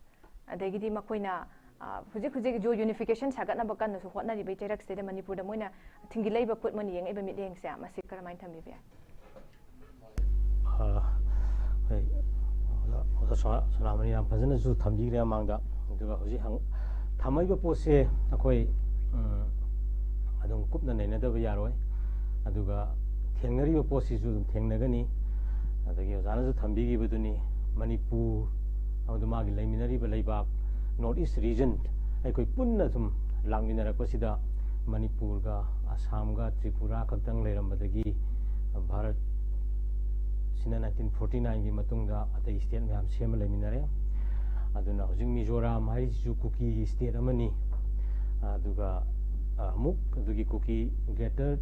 adagi di makoi na हुजिक जो unification सागना बकन सु होना रि बेचरक state Manipur the Moina थिंगि लेबा put मनि young एबा मिलेंग से मासे करमाइन थम्बि बे सोनामनी नाम फजन जु थम्बि रे मांगदा दुगा हुजि हंग थमैबा पोसे अखोय अदुम कुपना नैना दब यारोय अदुगा थेंगरिबा पोसि जु थेंगनगनी अदगी जाना जु थम्बि gi बदुनी मणिपुर अदुमागी लेमिनरिबा लेबा North East region aikoi punna sum langminara pasida Manipur ga Assam ga Tripura khantang leirambadagi Bharat sina 1949 gi matungda atai state myam sema leiminare aduna hojing Mizoram hai ju cookie state amani aduga muk adugi cookie greater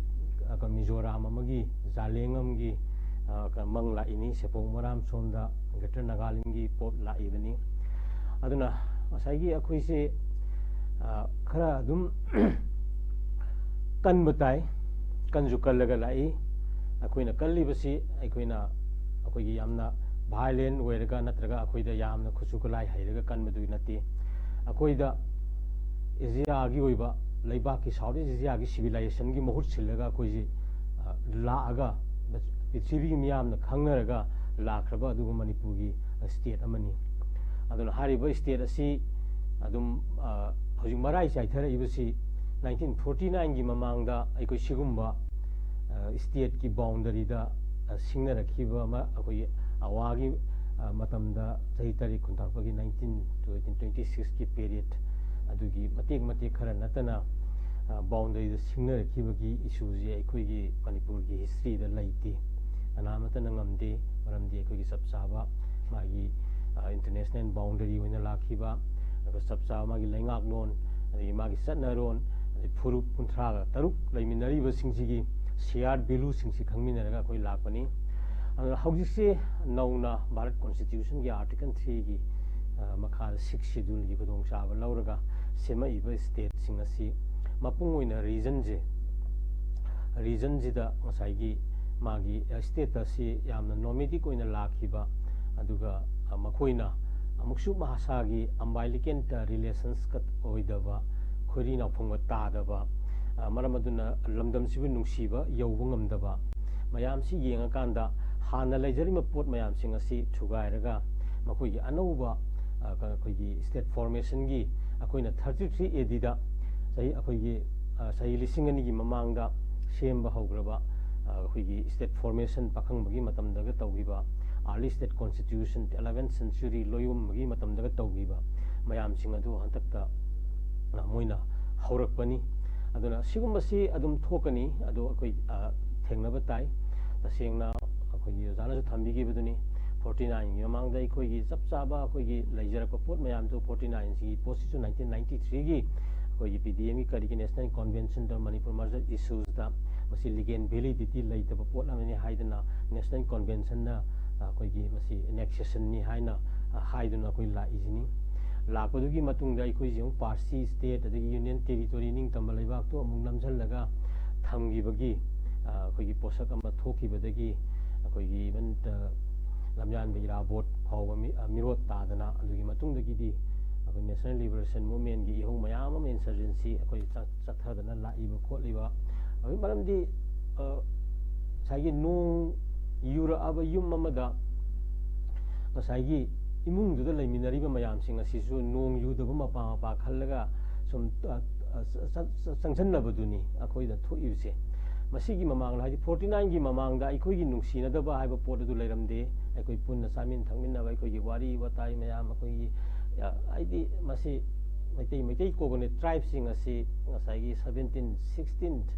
ka Mizoram amagi Jalengam gi mang la ini sepong maram sonda greater Nagalim gi pot la ibani aduna asagi akhui se khara dum kan batai kan ju kal laga lai akhui na kalli basi akhui na akhui gi yamna violent weraga natraga akhui da yamna khusu kulai hairaga kan madu nati akhui da Asia gi oiba leiba ki Saudi Asia gi civilization gi mohut silaga akhui ji la aga pithribi miyam na khangnaraga la khraba du Manipur gi state amani aduna hariba state asi adum hojing marai chaithara ibasi 1949 gi mamangda aikoi sigumba state ki boundary da singna rakhiba ma akoi awagi matamda chahi tarik kunthakpa gi 19 to 1826 ki period adugi matek khara natana boundary da singna rakhiba gi issue ji aikoi gi Manipur gi history da laiti anamata nangamde maramdi aikoi gi sabsaba magi international boundary wina lakhiba sabsa magi lengak non magi satna ron furup kunthra taruk leiminari ba singji shared value singsi khangminaraga koi lakpani haujise nauna Bharat constitution gi article 3 gi makha 6 schedule gi khudong chaba lauraga sema iba state singasi mapung oina region ji da ngasai gi magi state asi yamna nomadic oina lakhiba aduga makoina amuksu mahasagi umbilical relations kat oidaba khori na phungwa tadaba maram aduna lamdam sibu nungsiba yauba ngamdaba mayam si yengakanda hana lejarima pot mayam sing asi thugairaga makoi anauba koi state formation gi akoina 33 AD da sai akoi sai lisingani gi mamangda semba hograba koi state formation pakhang bagi matam daga tawgiba early state constitution 11th century loyum bagi matam daga tawgiba mayam sing adu hantakta moina haurakpani aduna sigumasi adum thokani adu akoi thengnaba tai tasengna akoi jana thambi beduni 49 yamangda akoi gi chapchaba akoi gi leijarapa pot mayam to 49 si post 1993 gi akoi PDM kari national convention da Manipur merger issues da masi legal validity leitaba pot amani haidana national convention na akoi gi masi annexation ni haina haiduna akoi la izini लापदुगी मतुंगदा इखोई जें Parsi state अदगी union territory निंग तंबा लेबाक तो अमुक नमजलगा थमगिबगी अखोई पोषक अमा थोखिबदगी अखोई even लमयान बेरा vote फाव मिरोत तादना अदुगी मतुंगदगी अखोई नेशनल लिबरेशन मूवमेंट गी इहो मयाम अम इंसर्जेंसी अखोई चथदना लाइब खोलिबा अबि मरमदी सागी नोंग युरा अब yum अमदा Sagi imung duda laiminari ba mayam sing asisu nong yudaba mapa mapa khallaga sum sangchanna baduni akoi da thoibse masigi mamang la 49 gi mamang da ikoi gi nungsina da ba haiba pot du lairamde akoi punna samin thangminna ba ikoi gi wari watai mayam akoi gi aidi masi maitai coconut tribe sing asi ngasai gi 17th 16th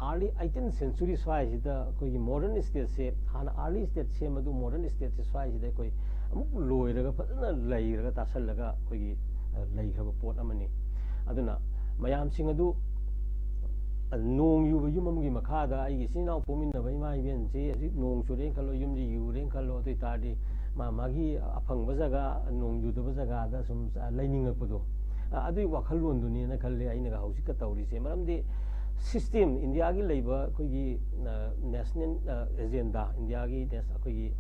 early 18th century swai sida koi modern state se hana early state se madu modern state se swai sida koi amuk loiraga fadana lairaga tasalaga koi laikhaba pot amani aduna mayam sing adu nong yu yum amgi makhada ai gi sinau pominna bai mai ben se asi nong chureng khalo yum ji yu reng khalo toi tadi magi aphang bajaga nong yu da bajaga da sum laining apudo adui wakhal lon duni na khalle aina ga hausik ka tawri se maramdi system India ki labor koi national agenda India ki koi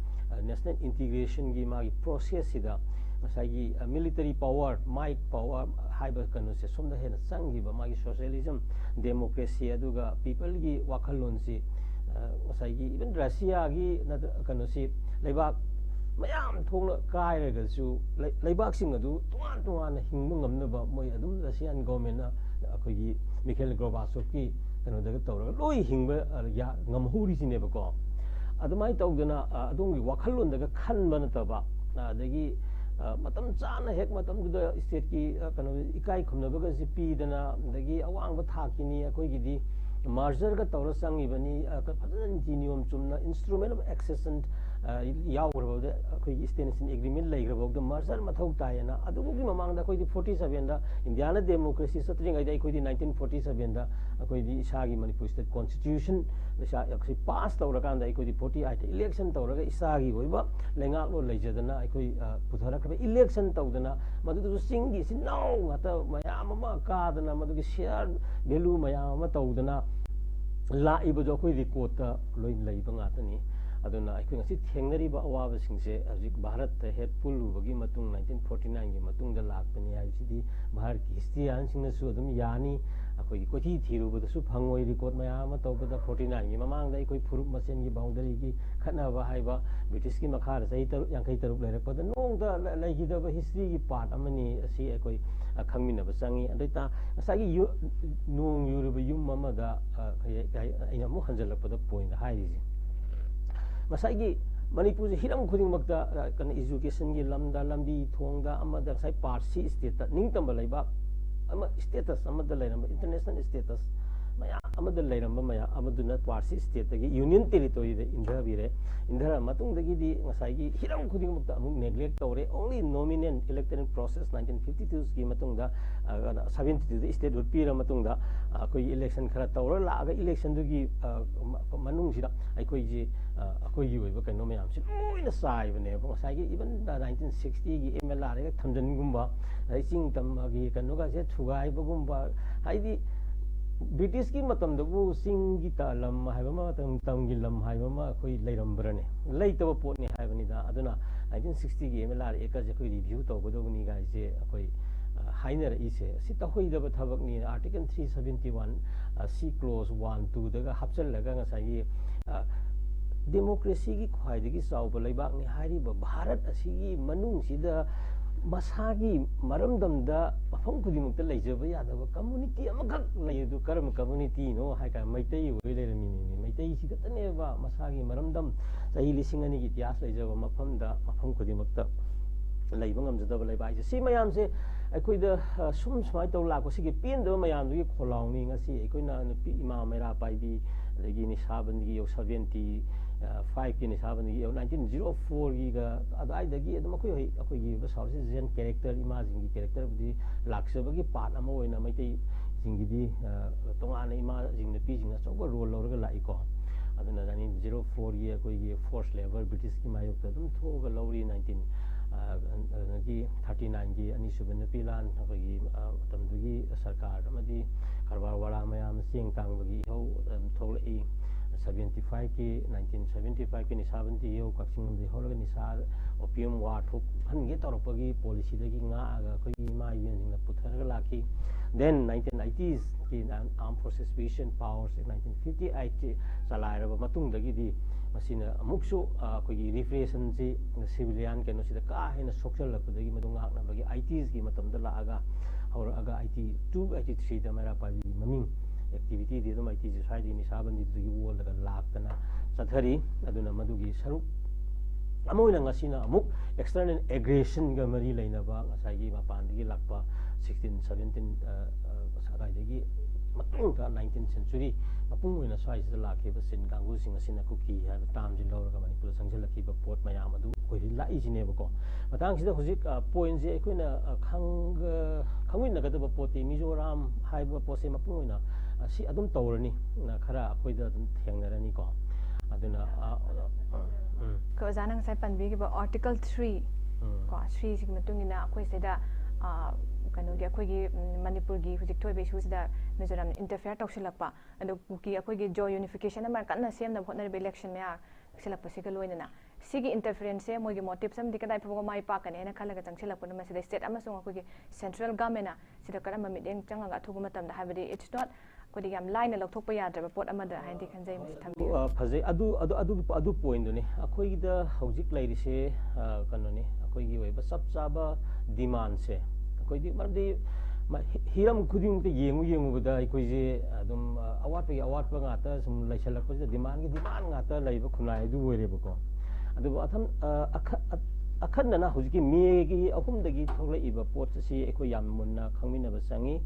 national integration ki magi process sida masagi military power might power haiba kanu se somda hena sangi ba magi socialism democracy aduga people ki wakhalon si masagi even Russia ki kanu si labor mayam thongna kairaga su labor sing adu tuan hingbu ngamnaba moi adum Russian government na koi Mikhail Gorbachev ki kano daga tawra loi hingba ya ngamhuri sine ba ko adumai tawdana adungi wakhalon daga khanba na taba adagi matam chana hek matam da state ki kano ikai khumna ba ga sipi dana dagi awang ba thakini akoi gi di merger ga tawra sangi bani fadan ji niyom chumna instrument of accession yaw grabo da akoi extension agreement lai grabo da merger mathau tayana adugi mamang da koi di 47 da Indiana democracy satring ai dai koi di 1947 da akoi di isagi Manipur state constitution sa akoi pass tawra kan da koi di 48 election tawra ga isagi hoiba lengak lo leijadana akoi puthara ka election tawdana madu singi sinau ngata mayam ma ka dana madu share value mayam ma tawdana la ibo jo koi record ta loi leiba ngatani aduna aikoi ngasi thengnari ba awaba singse ajik bharat ta head pulu bagi matung 1949 gi matung da lakpani aisidi bhar ki history an singna su adum yani akoi ko thi thiru ba su phangoi record maya ma to ba 49 gi mamang da aikoi furup masen gi boundary gi khana ba haiba british gi makhar sai taru yankai taru lerak pa da nong da lai gi da ba history gi part amani asi aikoi khangmina ba sangi adaita asagi nong yu ba yum mama da aina mu hanjalak pa da point hairi masagi Manipur se hiram khuding makta kan education gi lamda lamdi thongda amada sai parsi state ta ningtam balaiba ama status amada lairam international status maya amada lairam maya amaduna parsi state gi union territory de indra bire indra matung dagi di ngasai gi hiram khuding makta amuk neglect tawre only nominal electoral process 1952 gi matung da 72 the state would pira matung da koi election khara tawra la ga election du gi manung sida ai koi ji akoi gi oiba kaino mayam si loina sai bane ba sai gi even 1960 gi MLR ga thamjan gumba ai ching tam gi kano ga se thugai ba gumba haidi British ki matam da bu sing gi ta lam haiba ma tam gi lam haiba ma koi leiram brane leitaba pot ni haiba ni da aduna 1960 gi MLR eka je koi review to bodo ni ga je akoi hainer ise si ta hoidaba thabak ni article 371 c clause 1 2 daga hapchal laga ngasai democracy gi khwaidagi chawba leibak ni hariba bharat asigi manung sida masagi maramdamda mafam khudimukta leijaba yadaba community amakak leidu karam community no hai ka maitai oi lerami maitai si katane ba masagi maramdam sahi lisingani gi ityas leijaba mafamda mafam khudimukta leiba ngamjadaba leiba ai si mayam se aikoida sum smai to la ko sigi pindo mayam du kholauni ngasi aikoina nupi ima mera paibi legi ni sabandi yo 70 5 ki ni sabandi yo 1904 gi ga adai dagi adum akoi akoi gi ba sausi zen character imagine gi character budi laksaba gi part ama oina maitai jingi di tongana ima jing nupi jinga chogo role lorga lai ko aduna 1904 gi akoi gi force level british ki mayok ta dum thoga lori 39 gi ani subana pilan akoi tamdugi sarkar amadi karbar wala mayam sing tangbagi ho tholai 75 ki 1975 ki ni 70 yo kaksing di holaga ni sa opium war thuk hange torpagi policy dagi nga aga koi mai yen na putharaga laki then 1980s ki armed forces division powers 1958 salai ba matung dagi di masina amuksu koi refreshen ji civilian keno sida ka hena social lakudagi madung ngak na bagi 80s ki matamda la aga और अगर IT 2 83 दा मेरा पाजी ममिंग activity दे दम IT society नि साबन दि वोल दा लाकना सथरी अदुना मदुगी सरुक अमोइना ngасina अमुक एक्सटर्नल एग्रेशन गा मरी लेनबा ngसाigi मापान दि लाकपा 16 17 सगाइदगी मतुंग का 19th century मपुंग ओइना स्वाइस दा लाखेबा सिन गांगु सिंग सिना कुकी हा ताम जि लौरगा मणिपुर संगलखिबा पोट मयाम अदु कोइ लाइ जिनेबको मतang sida hujik point je koina khangwin nagadaba poti mizoram haiba pose mapuina si adum tawrani na khara akoida adum thengnarani ko aduna ko zanang sai panbi gi ba article 3 ko 3 sig matungina akoi seda kanu gi akoi gi manipur gi hujik toy be sida mizoram interfere tawsilakpa adu ki akoi gi joy unification amar kanna sem na bhotna election me silakpa siga loina sigi interference se mogi motive sam dikadai phogo mai pa kan ena khalaga changchilak pun ma sida state amasung akoi central government na sida karama mideng changaga thugu matam da habidi it's not kodi yam line lok thokpa yadra pot amada haidi khanjai mas thambi phajai adu point ne akoi da hojik lairi se kanone akoi gi weba sab chaba demand se akoi di mardi hiram kuding te yengu bada akoi je adum awat pa nga ta sum laisalak pa demand gi demand nga ta laiba khunai du were bako adu atham akhan na hujiki me gi ahum dagi thola iba pot si ekoi yam munna khangmina ba sangi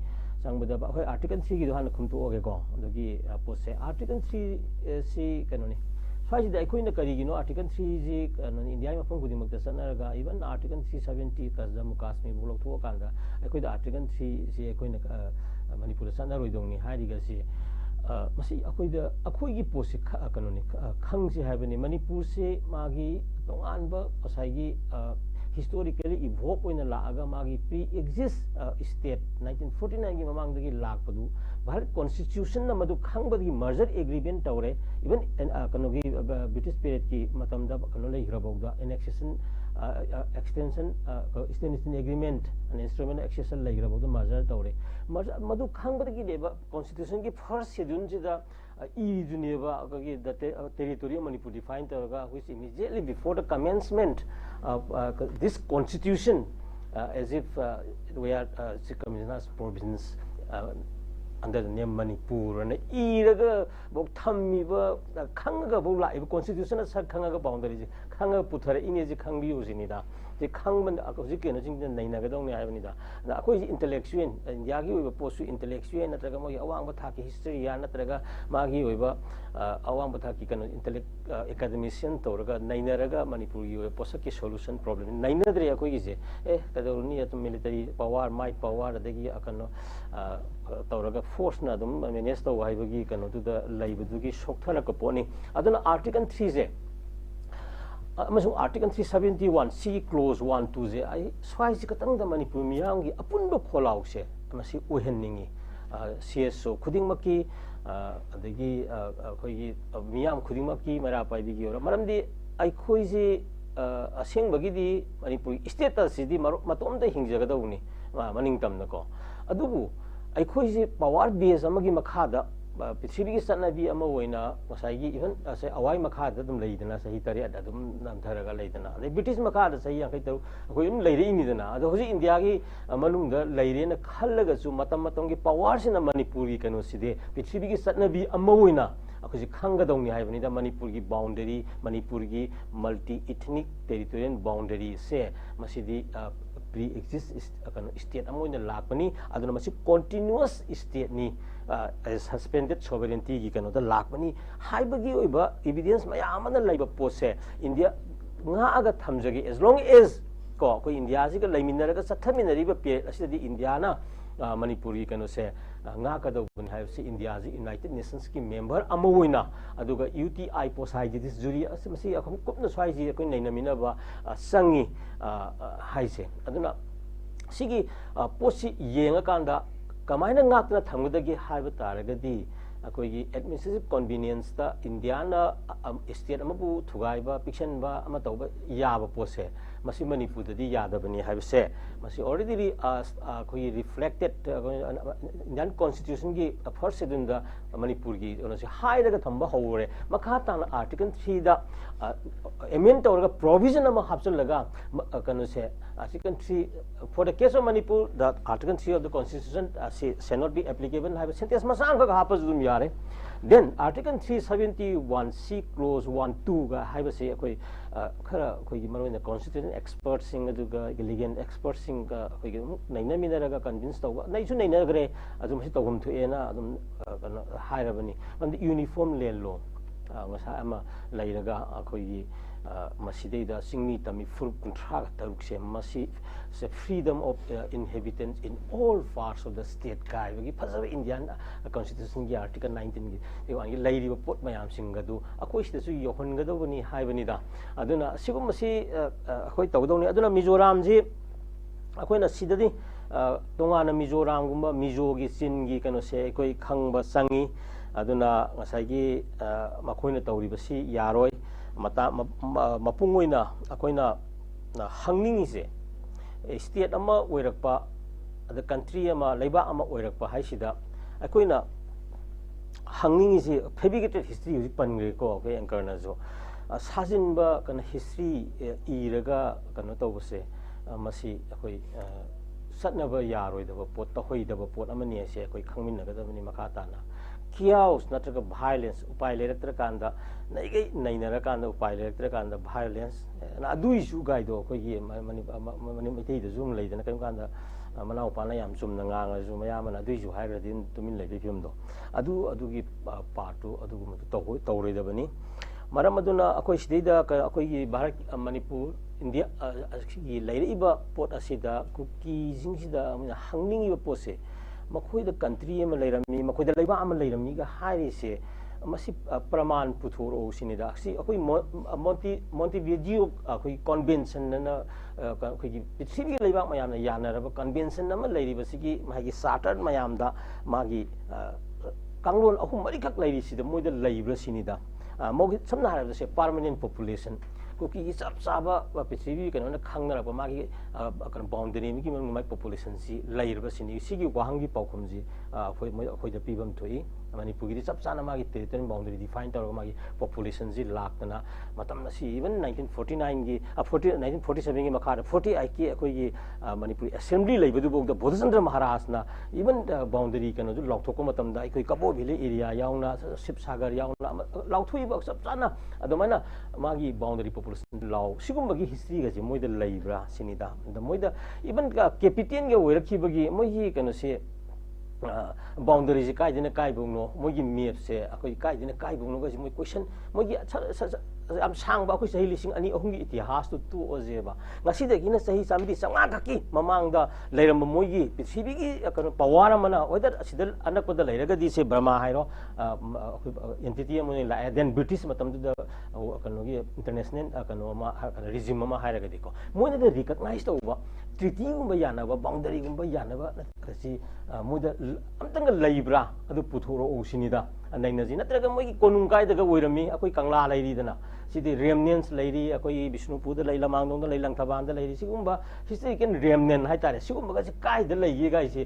sangbada ba hoi article 3 gi do han khumtu oge go dagi pot se article 3 si kanoni faji da ekoi na kari gi no article 3 ji kanoni india ma phang gudimak ta sanaraga even article 370 ka jammu kashmir bulok tho kanda ekoi da article 3 si ekoi na manipur sanaroi dong ni hari ga si masi akoi gi posi kanoni khangsi habani manipur se magi tongan ba asai gi historically evolve oina laaga magi pre exist state 1949 gi mamang dagi lakpadu bharat constitution na madu khangbadi merger agreement tawre even kanogi british period ki matam da kano lei hirabawda annexation extension agreement an instrument accession lei hirabawda merger tawre madu khangbadi leba constitution ki first schedule jida Juneva the territory of Manipur defined which immediately before the commencement of this constitution as if we are communist province under the name Manipur and iraga bok thammi ba khanga bok la constitution sa khanga boundary khanga puthara inge ji khangbi usinida je khangban akojik ke na jing naina ga dong ne aibani da akoi intellectual india gi oiba posu intellectual natraga mo awang ba thaki history ya natraga magi oiba awang ba thaki kan intellect academician toraga naina raga manipur gi oiba posa ki solution problem naina dre akoi gi je kadoruni at military power might power adagi akano toraga force na dum manage to wai bagi kanu tu da laibu gi sokthana ka poni aduna article 3 je amasung article 371 c clause 1 2 je ai swai ji katang da manipur miyang gi apun ba kholau se amasi ohen ningi cso khuding maki adagi khoi gi miyam khuding maki mara pai bi gi ora maram di ai khoi ji aseng bagi di manipur state si di matom da hingja ga dawni maning tam na ko adubu ai khoi si power base amagi makhada पृथ्वी की चटनाबी even Avvai मखाद लेना सही तरह नमथरगा लेना British मखाद सही यांखै तरुक अखोई लेरइनिदना अदो हजि India की मनुंग Liren खल्लगसु मतम मतम की पावर सिना मणिपुर की कनो सिदे पृथ्वी की चटनाबी अखोई खंगदौनी हाइबनिदा मणिपुर की बाउंड्री मणिपुर की मल्टी इथनिक टेरिटोरियल बाउंड्री से मसिदी प्री एक्जिस्ट स्टेट लापनी कंटिन्यूअस स्टेट नि सस्पेंडेड सोवरेनिटी की कनो लापनी एविडेंस मैम पोसे इंडिया गाग थमजगे एज लॉन्ग एज को कोई इंडिया से लेमिनरगा चथमिनरिबा पीरियड इंडिया ना मणिपुर की कनो से गाकदौबनी है इंडिया यूनाइटेड नेशंस की मेंबर UTI पोस्ट है जुरी कुपन स्वाई नैनमीनब संगी है पोसी येंगकांदा कमायना गाकना थमगदगे हाइब तारगदी अखोई एडमिनिस्ट्रेटिव कन्वीनियंस ता इंडिया ना स्टेट अमबु थुगाइबा पिक्सनबा अमा तौबा याबा पोसे मसी मणिपुर ददी यादबनी हाइबसे मसी ऑलरेडी अखोई रिफ्लेक्टेड इंडियन कॉन्स्टिट्यूशन की फर्स्ट शेड्यूल दा मणिपुर की ओनसे हाइरगा थंबा हौरे मखा ताना आर्टिकल 3 दा एमेंड तौरगा प्रोविजन अमा हापचलगा कनो से article 3 for the case of Manipur the article 3 of the constitution से नॉट बी एप्लीकेबल हाइब सेंटेंस मसांग का हापजुम यारे then article 371C clause 1 2 ga haiba se akoi khara koi gi maroina constitution experts sing aduga legal experts sing ga koi gi naina minara ga convince tawba nai su naina gre adum si tawum thu ena adum hairabani and uniform law ngasa ama lairaga akoi gi masideda singmi tami fur kuntra taruk se masi se freedom of inhabitants in all parts of the state kai gi phasa indian constitution gi article 19 gi wangi lairi pot mayam singadu akoi sida su yohon gado bani haibani da aduna sigum masi akoi tawdoni aduna mizoram ji akoi na sidadi tongana mizoram gumba mizo gi sin gi kano se akoi khangba sangi aduna ngasai gi makoina tawri basi yaroi mata mapungoina akoina hangning se state ama oirakpa the country ama leiba ama oirakpa haisida akoina hangning se fabricated history uji pangre ko okay anchor na jo sajinba kana history iraga kana tawbase masi akoi satnaba yaroidaba pot ta hoidaba pot amani se akoi khangminagadabani makhatana chaos natraga violence upai leraktrakanda naigai nainarakanda upai leraktrakanda violence na adu issue gaido khoi mani mithei da zoom leidana kai kanda manau pana yam chumna nganga zu mayam na adu issue hairadi tumin leidai film do adu gi part to adu mu tawreidabani maram aduna akoi sideida akoi gi bharat manipur india gi leiriba pot asida kuki jingsida hangning iba pose मखोई द country में लेरमी मखोई द लेबा में Laramie गा हारि से मसी प्रमाण पुथोरो सिनिदा सी अखोई मोंटेविडियो अखोई कन्वेंशन न अखोई की पृथ्वी के लेबा मयाम न यानरब कन्वेंशन न लेरिब सिगी मागी चार्टर मयाम दा मागी कांगलोन अहुम मरी खक लेरि सिद मोय द लेब्र सिनिदा मोगी समना हारब से परमानेंट पॉपुलेशन कुकी की सब साबा पृथ्वी के न खंगनरब मागी कन बाउंड्री की माई पॉपुलेशन सी लेरब सिनी सिगी वाहंगी पाउखम जी अखोई अखोई द पीबम थोई मणिपुर की सब चाना मागी टेरिटोरियल बाउंड्री डिफाइन तौर मागी पॉपुलेशन जी लाखना मतम नसी इवन 1949 की 1947 की मखार 48 की अखोई की मणिपुर असेंबली लेबदु बोग द बोधचंद्र महाराज ना इवन बाउंड्री कनो जो लौथोको मतम दा अखोई कबो भिले एरिया याउना शिवसागर याउना लौथोई बक सब चाना अदमाना मागी बाउंड्री पॉपुलेशन लाउ सिगुमबगी हिस्ट्री गजे मोइद लेब्रा सिनिदा द मोइद इवन कैपिटल के ओइरखिबगी मोइगी कनो से बाउंड्री से काइदिना काइबुनो मोइगी मैप से अखोई काइदिना काइबुनो गजे मोइ question मोइगी am sangba akhoi sahi lising ani ahum gi itihas tu ozeba ngasidagina sahi samdi sanga khaki mamangda leiram moigi pithribi gi kano pawara mana whether asidal anakpada leiraga di se brahma hairo entity amoni la then british matam da kano gi international kano ma regime ma hairaga di ko moina da recognize tawba treaty gumba yana ba boundary gumba yana ba kasi moida amtanga leibra adu puthoro osinida नैनजी नत्रगा मोई कोनुंग कायदगा ओइरमी अखोई कंगला लैरीदना सिदि remnants Larry अखोई विष्णुपुर लै लमांगदोंदा लै लंगथाबांदा Larry सिगुंबा historical remnant हाइतारे सिगुंबा से कायदा लैये गाइसे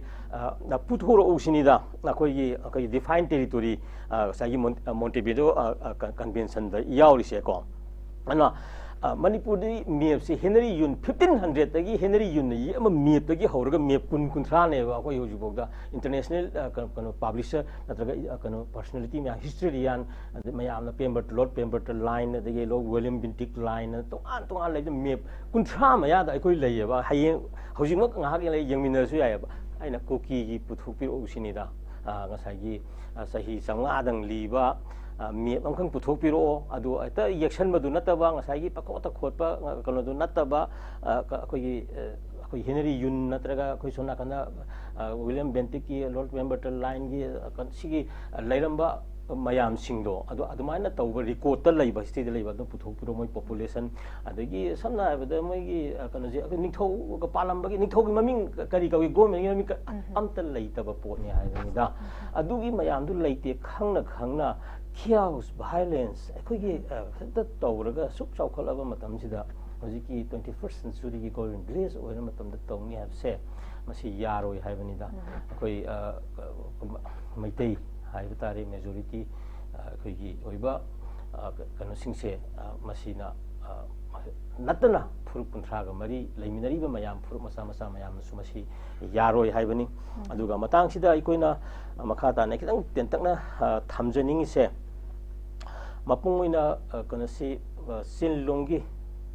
पुथोरो उसिनिदा अखोई define territory सागी मोंटेविडो convention दा यावरिसे को अना मणिपुरी मेप से हेनरी यून 1500 तगी हेनरी यून ये अम मेप तगी हौरगा मेप कुन कुंथ्रा ने अखोई होजुबोगदा इंटरनेशनल कनो पब्लिशर नत्रगा कनो पर्सनालिटी में हिस्टोरियन मयामना पेम्बर्ट लॉर्ड पेम्बर्ट लाइन दगी लो विलियम बिंटिक लाइन तो आन ले मेप कुंथ्रा मया दा अखोई लैयबा हयें हौजिमक ngahak ले यंगमिनरसु यायबा आइना कुकी की पुथुपिरो उसिनिदा ngसागी सही संगादंग लीबा मेप अमखं पुथोपिरो अदु अता येक्शन मदु नतबा ngसागी पकोता खोटपा कनोदु नतबा अखोई हेनरी यून नत्रगा अखोई सोना कना विलियम बेंटिक की लॉर्ड पेम्बर्ट लाइन की सिगी लैरंबा मयाम सिंगदो अदु अदुमाइना तौबा रिकॉर्ड ता लैबा हिस्ट्री दा लैबा दो पुथोपिरो मोय पॉपुलेशन अदगी समना हाबदा मोयगी कनोजे निथौ ग पालंबगी निथौ की ममिंग करी कवी गवर्नमेंट ममिंग अमता लैतबा पोटने हायनिदा अदुगी मयाम दु लैते खंगना chaos violence अखोगी द तौरगा सुक चौखलबा मतमसिदा हजिकी 21st century की गोल्डन ग्रेस ओइना मतमदा तौनी हाबसे मसी यारोय हायबनिदा अखोई मैतै हायबा तारे मेजॉरिटी अखोगी ओइबा कनो सिंगसे मसीना नतना फुरुक पुंथ्रागा मरी लैमिनरीबा मयाम फुरुक मसा मसा मयाम सुमसी यारोय हायबनी अदुगा मतांगसिदा अखोइना मखाता ने खितंग तेंतकना थमजनिंगसे मपुंगइना कनसी सिनलोंगी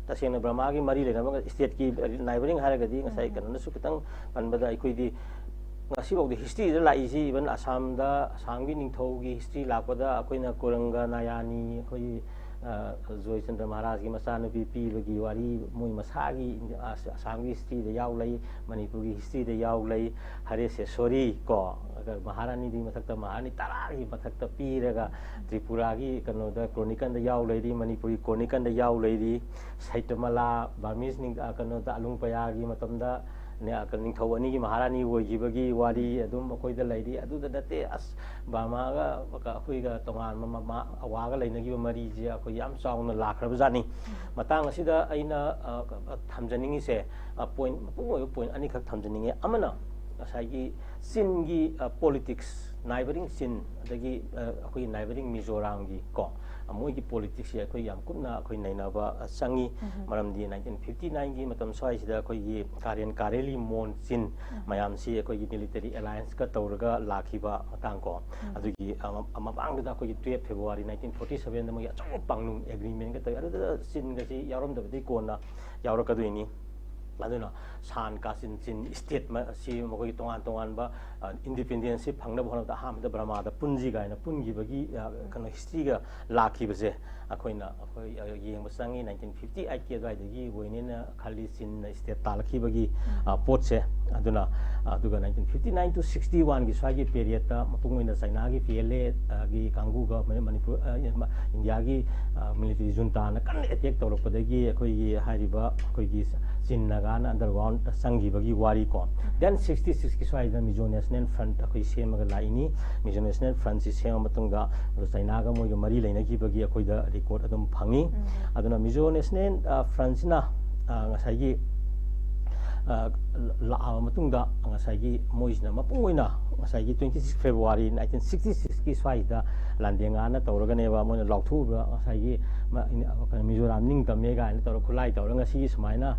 तसेंगना ब्रह्मागी मरी लेना स्टेट की नाइबरिंग हारगदी ngसाई कननसु खितंग पनबदा अखोइदी ngasiबौदी हिस्ट्री दा लाइसी इवन असम दा असमगी निंगथौगी हिस्ट्री लापदा अखोइना कोरंगा नायानी अखोइ जोयचंद्र महाराज की मचानुपी पीबगी वारी मोय मसागी असमगी हिस्ट्री दा यावलै मणिपुर की हिस्ट्री दा यावलै हरेशेश्वरी को अगर महारानी दी मथक्ता महारानी तरागी मथक्ता पीरगा त्रिपुरा की कनोदा क्रोनिकल दा यावलैदी मणिपुरी क्रोनिकल दा यावलैदी साहित्यमाला बर्मीज निंग कनोदा अलुंगपया की मतमदा ने निंगथौ अनि की महारानी ओइगिबगी वारी अदुम अखोइदा लैदी अदुदा दते अस बामागा अखोइगा तोंगान ममा अवागा लैनगी मरी जे अखोइ याम चाउना लाखरबजानी मतांग असिदा अइना थमजनिंगी से पॉइंट अनि खक थमजनिंगे अमना असाई सिनगी पॉलिटिक्स नाइबरिंग सिन अदगी अखोइ नाइबरिंग मिजोराम की को मोइगी पॉलिटिक्स ये अखोइ याम कुना अखोइ नैनाबा संगी मरमदी 1959 की मतम स्वाइसिदा अखोइ कारेन कारेली मोन चिन मयाम सी अखोइ मिलिटरी अलायंस का तौरगा लाखिबा मतांग को अदगी अमबांगदा अखोइ 12 फेब्रुवारी 1947 दा मोइ अचौ पांगनु एग्रीमेंट का तौर सिन गसी यारमदबदी कोना यावरकदुइनी अदुना सान कासिन चिन स्टेट सी मखोइ तोंगान बा इंडिपेंडेंस फंगना भनदा हामदा ब्रह्मादा पुंजी गायना पुंगिबगी कनो हिस्ट्री गा लाखिबजे अखोइना अखोइ येंग बसंगी 1958 के द्वाइदगी वइनेना खाली चिन स्टेट तालखिबगी पोटसे अदुना अदुगा 1959 to 61 की स्वागी पीरियड ता मपुंगइना चाइना की पीएलए की कांगू गा मणिपुर इंडिया की मिलिटरी जुंता ना कन अटैक तौरपदगी अखोइ हारिबा अखोइ की चिन्नगान अंडरग्राउंड संगीबगी वारी को देन 66 की स्वाइदा मिजो नेशनल फ्रंट अखोइ सेमगा लाइनी मिजो नेशनल फ्रंट से सेम मतुंगा चाइनागा मोइगा मरी लेनागिबगी अखोइदा रिकॉर्ड अदुम फंगी अदुना मिजो नेशनल फ्रंटना ngसाइगी लाआ मतुंगा ngसाइगी मोइसना मपुंगोइना ngसाइगी 26 फेब्रुवारी 1966 की स्वाइदा लांदेंगाना तौरगनेबा मोइना लाउथुबा ngसाइगी मिजोराम निंगतमेगा ने तौर खुलाई तौरंगा सी समाइना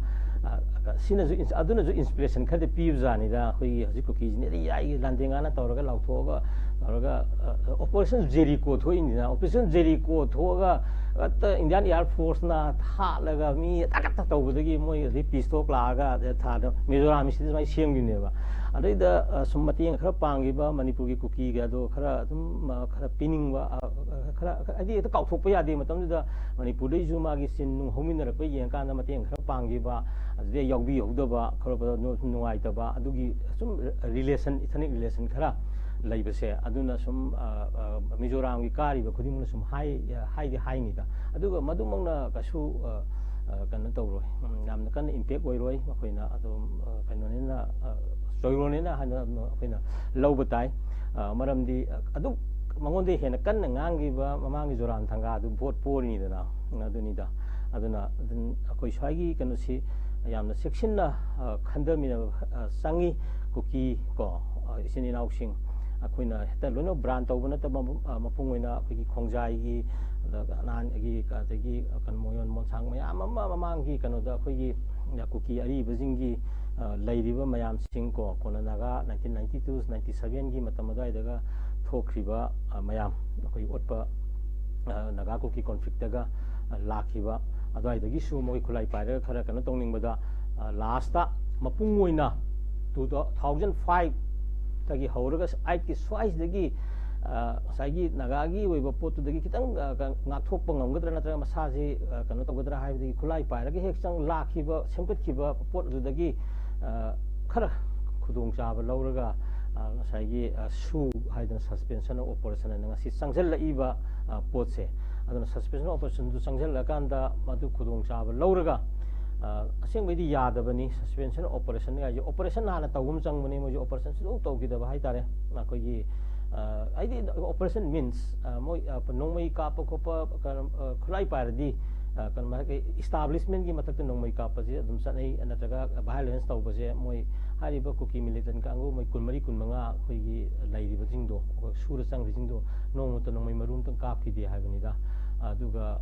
सिनजु अदुनजु इंस्पिरेशन खदे पीबजानिदा अखोइ हजिको किजने याई लांदेंगाना तौरगा लाउथोगा तौरगा ऑपरेशन जेरिको थोइनिना ऑपरेशन जेरिको थोगा अत इंडियन एयर फोर्स ना थालगा मी ताकत तौबदगी मोइ हजि पिस्तोक लागा थाद मिजोराम सिदि माइ सेमगिनेबा अदैदा सुमतिंग खरा पांगिबा मणिपुर की कुकी गादो खरा तुम खरा पिनिंगबा खरा अदि त काउथोकपा यादे मतमदा मणिपुर दै जुमागी सिन नु होमिनरपा येंकाना मतेंग खरा पांगिबा अदि यावबी होदबा खरा नुंगाइतबा अदुगी सुम रिलेशन इथनिक रिलेशन खरा लैबसे अदुना सुम मिजोराम की कारिबा खुदिमुना सुम हाइनिदा अदुगा मदुमंगना कसु कन्न तौरोय यामना कन्न इंपैक्ट ओइरोय मखोइना अदुम कन्नोनेना सोइरोनेना हाना अखोइना लौबताई मरमदी अदु mangonde hena kan ngangi ba mamangi joran thanga du vote pori ni dana adunida aduna akoi swagi kanu si yamna section na khandami na sangi kuki ko isini nausing akoina heta lono brand tawbana ta mapungoina akoi khongjai gi nan gi ka gi kan moyon monsang mayam mamangi kanu da akoi kuki ari bajingi lairiba mayam sing ko konanaga 1992 97 gi matamada daga thokriba mayam akoi otpa naga kuki conflict daga lakhiba adai dagi su moi khulai paira khara kana tongning bada last ta mapungoina 2005 tagi hauraga 8 ki swais dagi saigi nagagi oiba potu dagi kitang ngakthokpa ngamgadra natra masaji kana tawgadra haibdagi khulai paira gi hekchang lakhiba semkatkiba pot dagi khara khudong chaba lauraga saigi su haidana suspension operation na ngasi changjal laiba potse aduna suspension operation du changjal lakanda madu khudong chaba lauraga asengbaidi yadabani suspension operation ga ji operation na tawum changbani mo ji operation su tawgidaba haitare akogi aidi operation means moi nongmai kapa khopa khulai pardi kan ma establishment gi matak nongmai kapa je adum sanai anatraga violence tawba je moi hariba kuki militant kangu moi kunmari kunmanga khoigi lairiba jingdo sura changri jingdo nongmuta nongmai marum tang kapki di haibani da aduga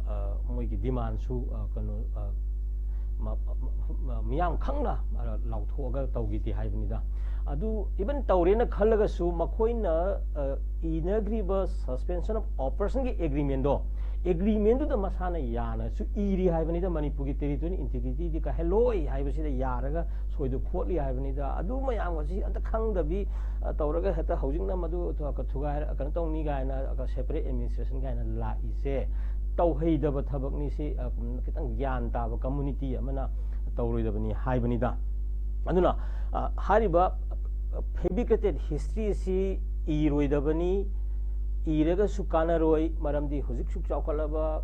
moi gi demand su kanu miyam khangna lauthoga tawgi di haibani da adu even tawrena khalaga su makhoina inagriba suspension of operation gi agreement do agreement du da masana yana su iri haibani da manipur gi territory integrity di ka heloi haibasi da yaraga soidu khotli haibani da adu mayam wasi anta khangdabi tawraga heta housing na madu ka thuga kan tawni ga na ka separate administration ga na la ise tawheidaba thabak ni si kitang gyan ta ba community amana tawroidabani haibani da aduna hariba fabricated history si iroidabani iraga su kanaroi maramdi hujik suk chaukalaba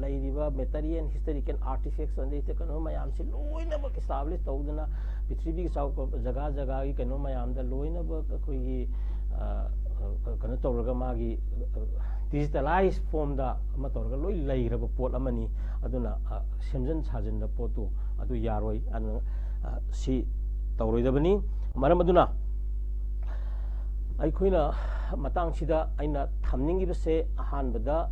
lairiba material historical artifacts and ite kanu mayam si loina ba establish tawdana prithvi chau jaga jaga gi kanu mayam da loina ba koi kanu tawraga magi digitalized form da ma tawraga loi lairaba pot amani aduna semjan sajan da potu adu yaroi an si tawroidabani maram aduna aikoina matang sida aina thamningi base ahanbada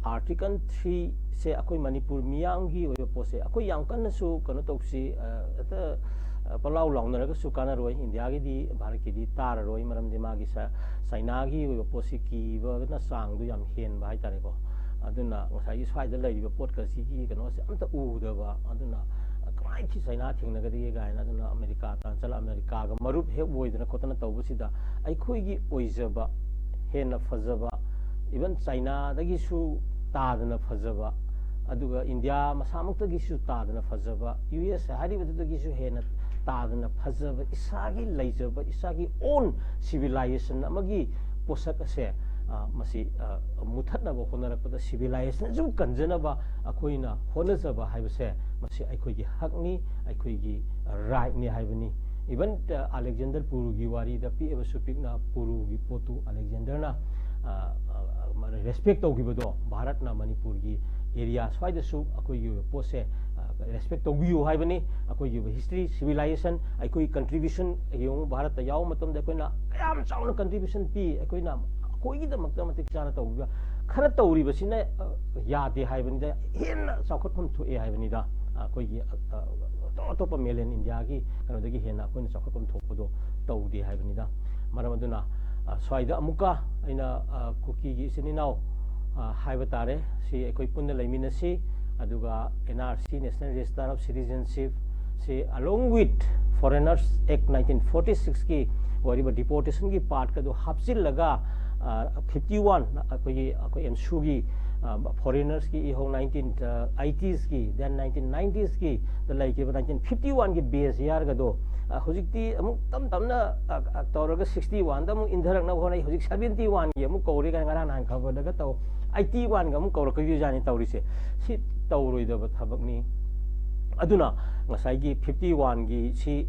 article 3 se akoi manipur miyangi oyo pose akoi yang kan su kanu toksi ata palau launa ga su kana roi india gi di bharat ki di tar roi maram di magi sa saina gi oyo pose ki ba na sang du yam hen ba haitare ko aduna ngasai gi swai da lai ba pot ka si gi kanu se amta u da ba aduna kai ki saina thingna ga di ga na aduna america ta chala america ga marup he boidna khotana tawbusida ai khoi gi oijaba hena fazaba even china dagi su tadana fazaba aduga india masamukta gi su tadana fazaba us hariba dagi su hena tadana fazaba isagi laijaba isagi own civilization amagi posak ase masi muthatna ba honarakpada civilization ju kanjana ba akoina honajaba haibase masi aikoi gi hakni aikoi gi right ni haibani even alexander puru gi wari da pi ebasu pikna puru gi potu alexander na respect tawgibodo bharat na manipur gi area swaida su akoi gi pose respect tawgiyo haibani akoi gi history civilization aikoi contribution yong bharat ta yaw matam da koina yam chauna contribution pi akoina akoi gi da makta matik chana tawgiba khara tawri basina yade haibani da henna chawkhatham thoe haibani da akoi gi topa melen india gi kanu dagi hena koina chawkhatham thokpodo tawdi haibani da maram aduna swaida amuka aina kuki gi sininau haiba tare si ekoi punna laimina si aduga nrc national register of citizenship si along with foreigners act 1946 ki wariba deportation ki part ka do hapsil laga 51 akoi ensu gi foreigners ki ho 1980s ki then 1990s ki the like 1951 ki base year ga do hojikti amuk tamna tawraga 61 da amuk indharak na honai hojik 71 gi amuk kori ga ngara nan khabar daga taw 81 ga amuk kawra kyu jani tawri se si tawroi da thabak ni aduna ngasai gi 51 gi si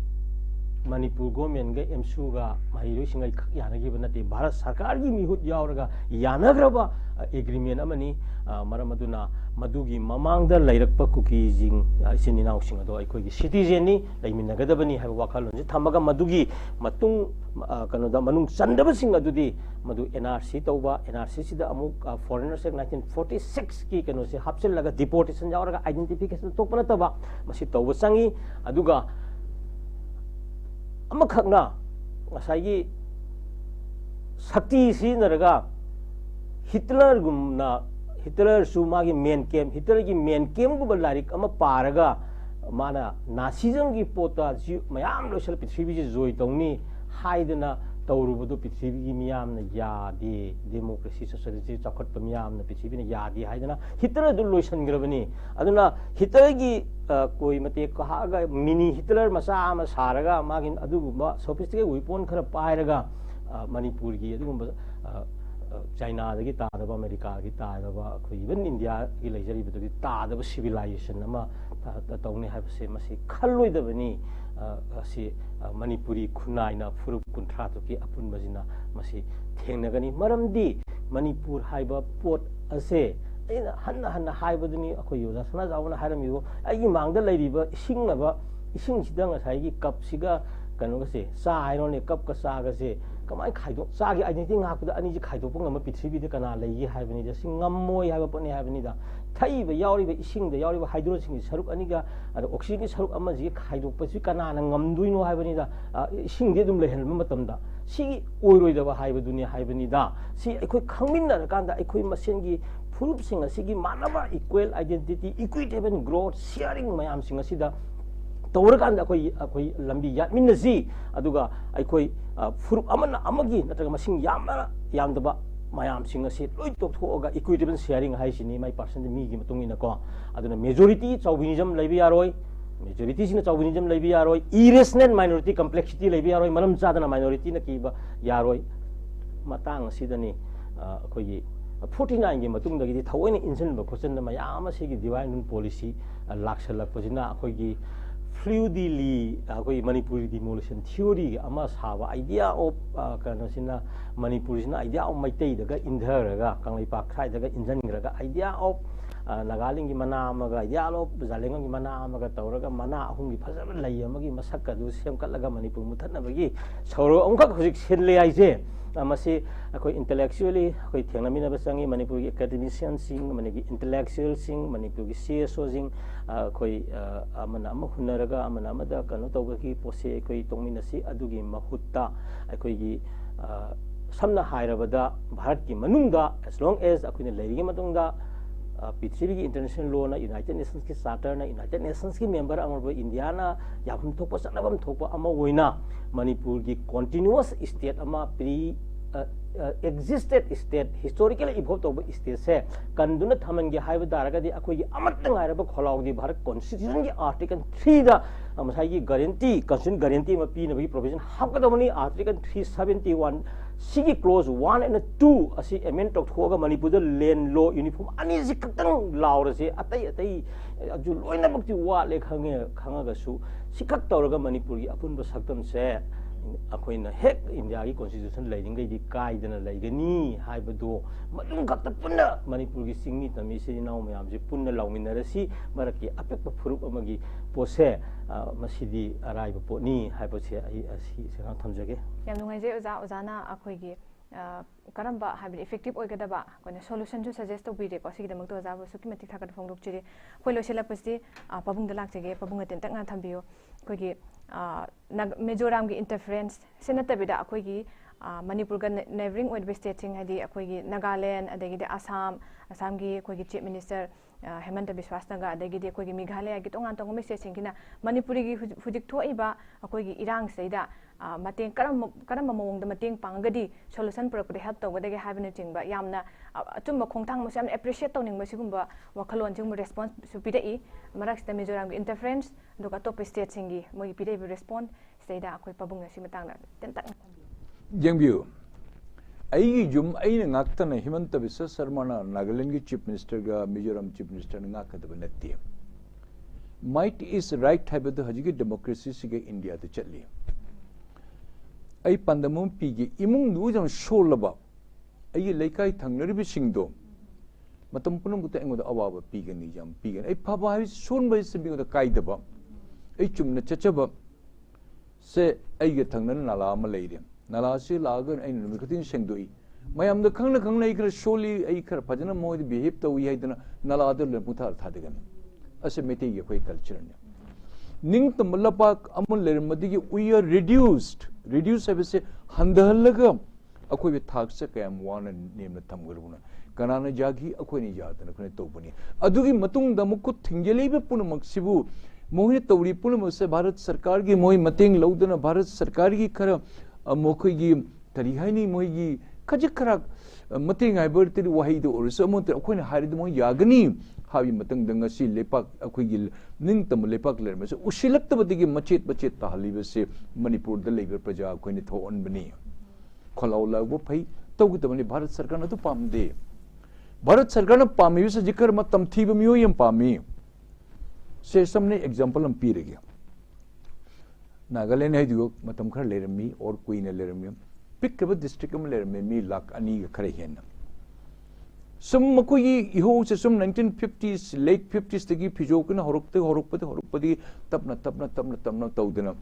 Manipur government ga MSU ga mahiroi singai khak yanagi banate Bharat Sarkar gi mihut yauraga yanagraba agreement amani maramaduna madugi mamang da lairakpa kuki jing isin inaw sing ado aikoi gi citizen ni laiminagadabani ha wakhalon je thamaga madugi matung kano da manung chandaba sing adudi madu NRC tauba NRC sida amuk foreigners act 1946 ki kano se hapsel laga deportation yauraga identification tokpana taba masi tauba sangi aduga amakhakna ngasai sakti sinaraga Hitler gumna Hitler su magi main camp Hitler gi main camp gu balarik ama paraga mana Nazism gi pota ji mayam lo sel prithvi ji joy tongni haidana tawrubudu prithvi gi miyam na yadi democracy society chakhat pa miyam na prithvi na yadi haidana Hitler du loisan grabani aduna Hitler gi koi mate ko haga mini Hitler masa ama saraga magi adu sophisticated weapon khara pairaga Manipur gi adu China dagi taadaba America gi taadaba ko even India gi leijari bitudi taadaba civilization ama tawni habse masi khalloi dabani si Manipuri khunaina furup kunthra to ki apun bajina masi thengnagani maramdi Manipur haiba pot ase hanna haibaduni akoi yoda sana jawna hairamigo ai mangda leiriba isingnaba ising sidang asai gi cup siga kanu ga se sa hairone cup ka sa ga se kamai khaido sa gi identity ngakda ani ji khaido pung ama prithvi de kana lei haibani da singammoi haiba poni haibani da thaiba yauri ba ising da yauri ba hydrogen gi saruk ani ga oxygen gi saruk ama ji khaido pasi kana na ngamduino haibani da ising de dum lehel matam da si oiroi da ba haiba dunia haibani da si aikoi khangmin kan da aikoi masen gi furup sing asigi manaba equal identity equitable growth sharing mayam sing asida tawrakan akoi lambi yatminasi aduga aikoi furup amana amagi nataga masing yamdaba mayam sing asi loi topthoga equitable sharing haisini mai percent mi gi matungina ko aduna majority chauvinism leibi yaroi majority sina chauvinism leibi yaroi irrational minority complexity leibi yaroi malam chadana minority na ki ba yaroi matang asidani akoi 49 gi matung dagi thawoina insin ba question na mayam asigi divine policy laksalakpajina akoi gi fluidly akoi Manipuri demolition theory ama sawa idea of kana sina Manipur sina idea of maitai daga indharaga kanglai pak khai daga injangraga idea of Nagaling gi mana amaga idea of Jalengam gi mana amaga tawraga mana ahum gi phajaba lai amagi masakka du semkatlaga Manipur muthanabagi sauro amka hojik senle aise amasi akoi intellectually akoi thengnamina basangi Manipur gi academician sing manigi intellectual sing Manipur gi CSO sing akoi amana ama hunaraga amana amada kanu tawbagi pose akoi tongminasi adugi mahutta akoi gi samna hairabada Bharat ki manungda as long as akoi na leirigi matungda Prithvi international law na United Nations ki charter na United Nations ki member amaba India na yabam thokpa sanabam thokpa ama oina Manipur ki continuous state ama pre existed state historically evolved over state se kanduna thamange haiba daraga di akoi amatang hairaba kholaudi Bharat constitution ki article 3 da amasai ki guarantee constitution guarantee ma pi na bi provision hapkadamani article 371 sigi clause 1 and 2 asi amend tok thoga Manipur da land law uniform ani ji katang laura se atai aju loina bakti wa le khanga su sikak tawraga Manipur gi apun ba saktam se akoina hek India gi constitution leiding gi kaidana leigani haibado madum khakta punna Manipur gi singni tami se naw mayam ji punna lawminarasi maraki apek furup amagi pose masidi araiba poni haibo se ai asi se thamjage yam nungai je ozana akoi gi karamba habi effective oigadaba kone solution ju suggest to bide ko sigi damak to za bo suki mati thakat phong ruk chiri phoilo sela pasti pabung dalak chege pabung aten tak na thambiyo koi gi Mizoram gi interference senatabida akoi gi Manipur ga neighboring with state sing hadi akoi gi Nagaland adagi de Assam gi akoi gi chief minister Hemanta Biswas naga adagi de akoi gi Meghalaya gi tongan tongom state sing kina Manipuri gi hujik thoiba akoi gi irang seida mateng karam mawong da mateng pangagadi solution product help to gadagi habina chingba yamna achumba khongthang mo sam appreciate tawning masigumba wakhalon chingba response su pidai marak sta Mizoram gi interference doka top state singi mo pidai response seida akoi pabung si matang da tentak Jengbiu ai jum ai na ngaktana Himanta Biswa Sarma na Nagaland gi chief minister ga Mizoram chief minister na ngakadaba natti might is right habit hajigi democracy sige India de chatli ai pandamum pigi imung du jang sholaba ai leikai thangnari bi singdo matam punam buta engoda awaba pigani jam pigani ai phaba hai son bai se bigoda kaidaba ai chumna chachaba se ai ge thangnan nala ma leire nala se lagan ai numi khatin sengdoi mayam da khangna ikra sholi ai khar phajana moi behave to wi haidana nala da le puthar thadagan ase meti ge khoi culture ne ning tamlapa amul le madi ge we are reduced have handalaga akoi be thak se kayam wana nemna thamguruna kanana jagi akoi ni jatana khone topani adugi matung da mukut thingeli be puna maksibu मोहिने तौरी Poonam से भारत सरकार की मोहि मतेंग लौदना भारत सरकार की खर मोखई की तरीहानी मोहि की खज खरा मतेंग हाइबर तेरी वही दो और समो ते अखोने हारि दो मोहि यागनी हावी मतंग दंग सी लेपाक अखोई की निंग तम लेपाक लेर में से उशिलक तबति की मचेत ताहली से मणिपुर द लेबर प्रजा अखोने थोन बनी खलाउला वो फई तौग तमने भारत सरकार न तो पाम दे भारत सरकार न पामी से जिकर मतम थी बमियो यम पामी से सबने एग्जांपल हम पी रहे नागालैंड है जो मतम खर ले रमी और कोई न ले रमी पिक करब डिस्ट्रिक्ट में ले रमी मी लाख अनी खरे हेन सम मकोई इहो से सम 1950s लेट 50s तकी फिजोकन हरुपते तपना तौदना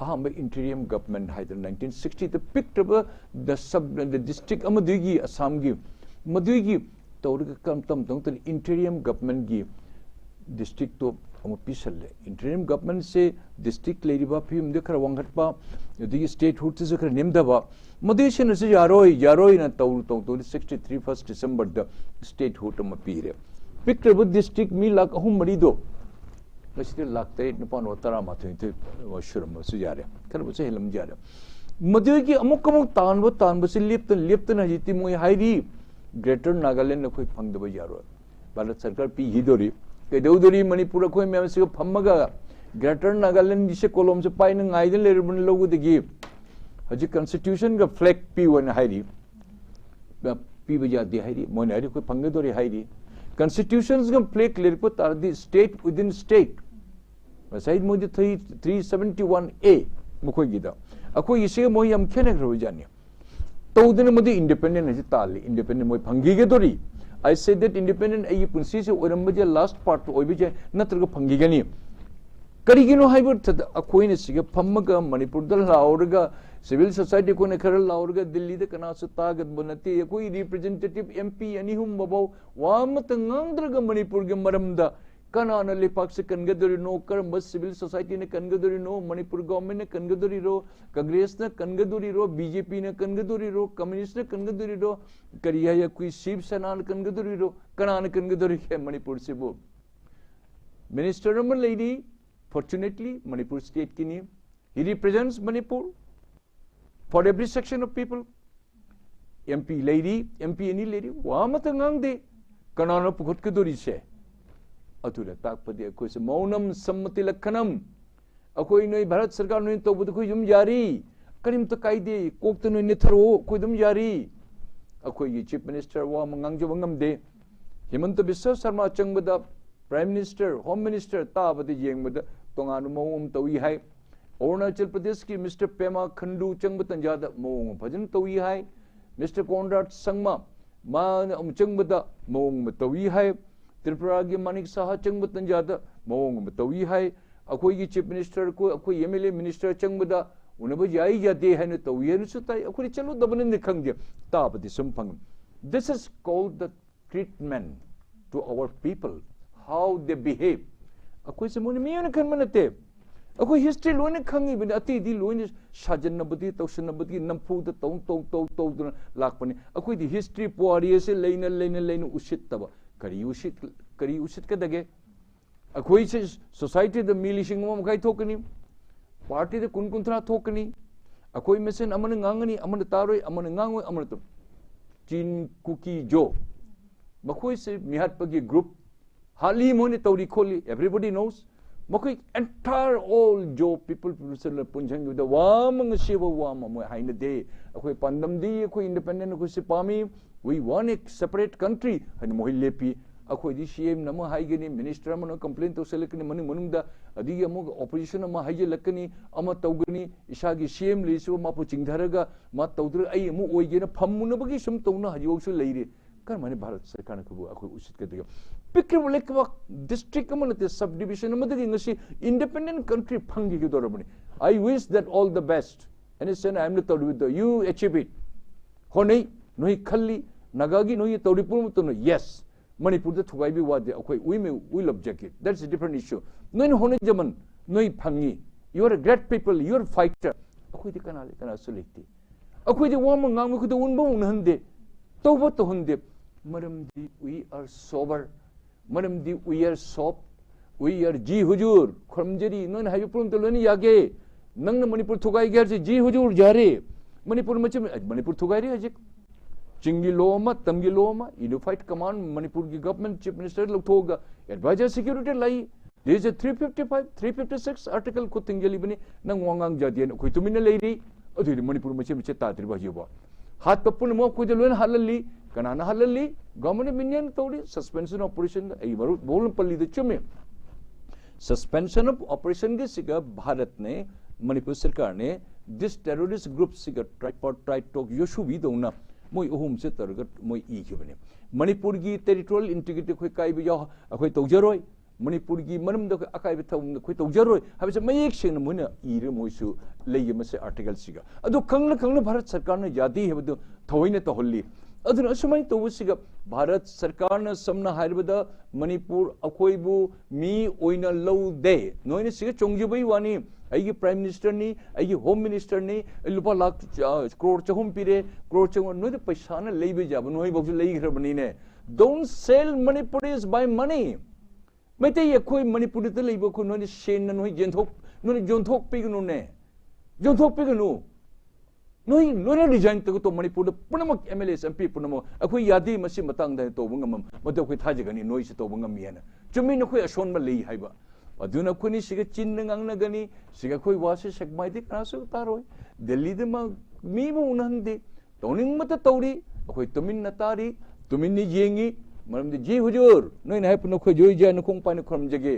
अहम इंटीरियम गवर्नमेंट है 1960 द पिक करब द सब द डिस्ट्रिक्ट अमदुगी असम की मदुगी तौर कम तम इंटीरियम गवर्नमेंट की डिस्ट्रिक्ट तो हम पीसल इंटीरियम गवर्नमेंट से डिस्ट्रिक्ट लेरिबा फिम दे खर वंगटपा यदि स्टेट हुड से खर नेमदबा मदेशन से यारोई ना तौ 63 फर्स्ट दिसंबर द स्टेट हुड म पीरे पिक्टर डिस्ट्रिक्ट मी लाख अहम मरी दो लसिते लाख 3 निपान वतरा माथे थे वशुरम से जारे खर बसे हेलम जारे मदे की अमुक तानब से लेप्तन हजिति मोय हाइरी ग्रेटर नागालैंड कोई फंगदब यारो भारत सरकार पी हिदोरी कदौदरी मणिपुर कोई मैम से फमगा ग्रेटर नागालैंड जिसे कोलम से पाइन गाइदन लेरबन लोगोदगी हजि कॉन्स्टिट्यूशन का फ्लैग पी वन हाइरी पी बजाती हाइरी मोनारी कोई फंगदोरी हाइरी कॉन्स्टिट्यूशंस का फ्लैग लेरपो तारदी स्टेट विद इन स्टेट साइड मोदी 371A मखोई गिदा अखो इसे मोई हम खेने रो जानी तौदन मोदी इंडिपेंडेंट हजि ताली इंडिपेंडेंट मोई फंगी के दोरी I said that independent ay punsi se orambaje last part oibije natraga phangigani karigino haiber thada akoine sige phammaga manipur dal laurga civil society ko ne khara laurga delhi de kana su tagat bonati koi representative mp ani hum babau wamat ngangdraga manipur ge maramda kana na lepak se kangadori no karamba civil society ne kangadori no manipur government ne kangadori ro congress ne kangadori ro bjp ne kangadori ro communist ne kangadori ro kariya ya koi shiv sena ne kangadori ro kana ne kangadori ke manipur se bo minister of lady fortunately manipur state ki ni he represents manipur for every section of people mp any lady wa mat ngang de kana na pukhot ke dori se Atul ताकपदे कोई से मौनम सम्मति लखनम अकोई नोई भारत सरकार नोई तो बुद कोई जुम जारी करीम तो कायदे कोक तो नोई निथरो कोई दुम जारी अकोई ये चीफ मिनिस्टर वा मंगांग जो बंगम दे हेमंत बिस्वा शर्मा चंगबदा प्राइम मिनिस्टर होम मिनिस्टर ताबदे येंगबदा तोंगानु मौम तोई हाय अरुणाचल प्रदेश की मिस्टर पेमा खंडू चंगबतन जादा मौम भजन तोई हाय मिस्टर कोनराड संगमा मा चंगबदा मौम तोई हाय त्रिपुरा की मानिक साहा चंग तंजादा मौंग तवी है अखोई की चीफ मिनिस्टर को अखोई एमएलए मिनिस्टर चंगबदा उनब जाई जाते है न तवी है सुताई अखोई चलो दबने ने खंग दे तापति संपंग this is called the treatment to our people how they behave अखोई से मुनि मियन खन मनते अखोई हिस्ट्री लोने खंगी बिन अति दी लोने साजनबदी तौसनबदी नंफू द तौ लाखपने अखोई दी हिस्ट्री पोआरी से लेन उसितबा करी उसित के दगे अखोई से सोसाइटी द मिलिशिंग म मखाई थोकनी पार्टी द कुनथरा थोकनी अखोई मेसन अमन nganगनी अमन तारोय अमन nganगोय अमन तो चीन कुकी जो मखोई से मिहातपगी ग्रुप हाली मोने तौरी खोली एवरीबॉडी नोस मखोई एंटायर ऑल जो पीपल पुरुषल पुंजंग द वामंग शिव वाम म हाइन दे अखोई पंदम दी अखोई इंडिपेंडेंट अखोई से पामी we want a separate country and mohi lepi अखोई CM नम हाइगनी मिनिस्टर मन कंप्लेन तो सेलेक्टनी मनु मनुदा अदी अमु ऑपोजिशन मा हाइजे लकनी अमा तौगनी इसागी CM लिसु मापु चिंगधरगा मा तौद्र आई अमु ओइगेना फम्मुनबगी सम तौना हजोगसु लेरे कर माने भारत सरकार को अखोई उचित कदे पिक्र लेक डिस्ट्रिक्ट अमनते सब डिविजन अमदगी ngasi independent country फंगी के दरबनी I wish that all the best and it's an I'm not with the you achieve it honei noi khalli nagagi noi tawripur mutono yes Manipur the thugai bi wade akhoi we will object it that's a different issue noi honei jaman noi phangi you are a great people you are a fighter akhoi de kana sulekti akhoi de wam ngang ko de unba unhande tawba to hunde maram di we are sober maram di we are soft we are ji hujur khramjeri non hayu prum to loni yage nang Manipur thugai ger se ji hujur jare Manipur macam Manipur thugai ri ajik Chingi Loma, Tamgi Loma, Unified Command, Manipur government, Chief Minister Loktoga, Advisor Security Lai. There is a 355, 356 article Kutingeli Bini, Nangwangang Jadian, Kutumina lady, or the Manipur Machimita Tribajuba. Hat Papunamo Kudalun Halali, Kanana Halali, government minion Tori, suspension operation, a Bolumpali the Chumi. Suspension of operation Gisiga, Bharatne, Manipur Sarkarne, this terrorist group Siga tried talk Yoshu Vidona. Moi ohum se target moi I khibane Manipur gi territorial integrity khoi kai bi ya khoi tawjaroi Manipur gi manam da akai bi thawum khoi tawjaroi habse mayek seng moina I re moi su lei ma se article siga adu kangna Bharat sarkar na yadi hebdu thawoina to holli aduna asumai to siga Bharat sarkar na samna haibada Manipur akhoi bu mi oina low de noina siga chongjibai wani आई prime minister नी आई home minister नी लुपा लाख करोड़ चहुम पीरे करोड़ चहुम नो तो पैसा न ले भी जाब नो बक्स ले खरबनी ने डोंट सेल मणिपुरीज बाय मनी मैते ये कोई मणिपुरी ते लेबो को नो सेन नो जोंथोक पिगनु ने जोंथोक पिगनु नो डिजाइन तो मणिपुर पुनमक MLA MP पुनमो अखोई यादी मसी मतंग दा तो बंगम मदो कोई थाजगनी नो से तो बंगम मियाना चुमी न कोई अशोन म ले हाइबा अदुना खुनी सिगा चिन्न ngangnagani siga khoi wase sakmai de kanasu taroi delhi de ma mi bu unhande toning mata tawri khoi tumin natari tumin ni yengi maram de ji hujur noi na hapno khoi joi ja nukong pa ne khram jage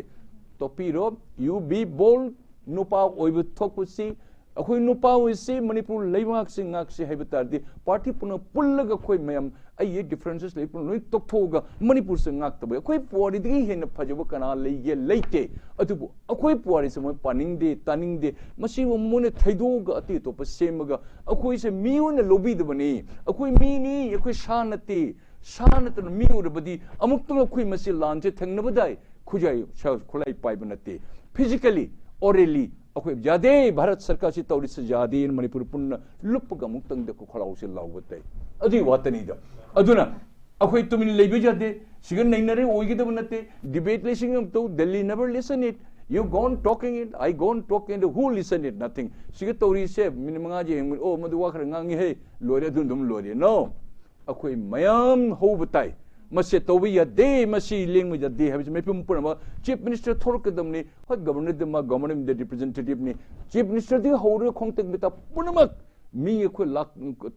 topi ro you be bold nupa oibu thokpusi akhoi nupa oisi Manipur leimak sing ngak si haibatardi party puna pullaga khoi mayam ai differences le pun noi tokthoga Manipur se ngak tabe akhoi pori de hen phajaba kana leige leite atubu akhoi pori se moi paning de taning de masi mone thaidoga ati to pasemaga akhoi se miuna lobby de bani akhoi mi ni akhoi shanati shanatna mi urabadi amuk to akhoi masi lance thangnabadai khujai khulai pai banate physically orally अखोई जादे भारत सरकार से तौरी से जादे मणिपुर पुन्न loop ग मुक्तंग de ko khalaw se lawbate adi watani da aduna अखोई तुमिन लेबे जादे सिगन नैनरे ओइगे दबनते debate listening to Delhi never listen it you gone talking it I gone talking it who listen it nothing siga tौरी से मिनमंगा जे ओ मदु wa khar ngangi he lore dum lore no अखोई mayam ho batai मसे तौबी यादे मसी Laing में यादे है मैं पुम पुरमा chief minister थोर के दमने हर गवर्नर दे मा गवर्नमेंट दे रिप्रेजेंटेटिव ने चीफ मिनिस्टर दे होरे खोंगतक बेता पुनमक मी को लाख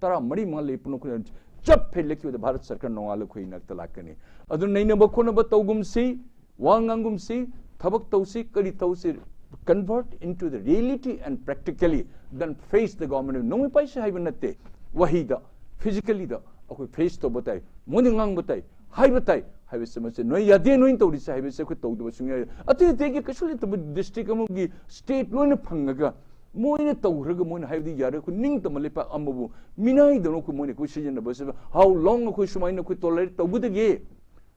तरा मड़ी मा ले पुनो को चप फेलेक with भारत सरकार नोवाल को इनक तलाकने अदु नैन बखोन ब तौगुम सी वांगंगुम सी थबक तौसी करी तौसी convert into the reality and practically then face the government no me paisa hay banate wahida physically da akoi face to batai moni ngang batai hai batai hai se ma se no yade no in to ri sai se ko to do sunga ati te ki kasuli to district amugi state no ne phangaga moine tawraga moine haidi yare ko ning to malepa amabu minai do ko moine ko sijin ba se how long ko sumaina ko tolerate to budage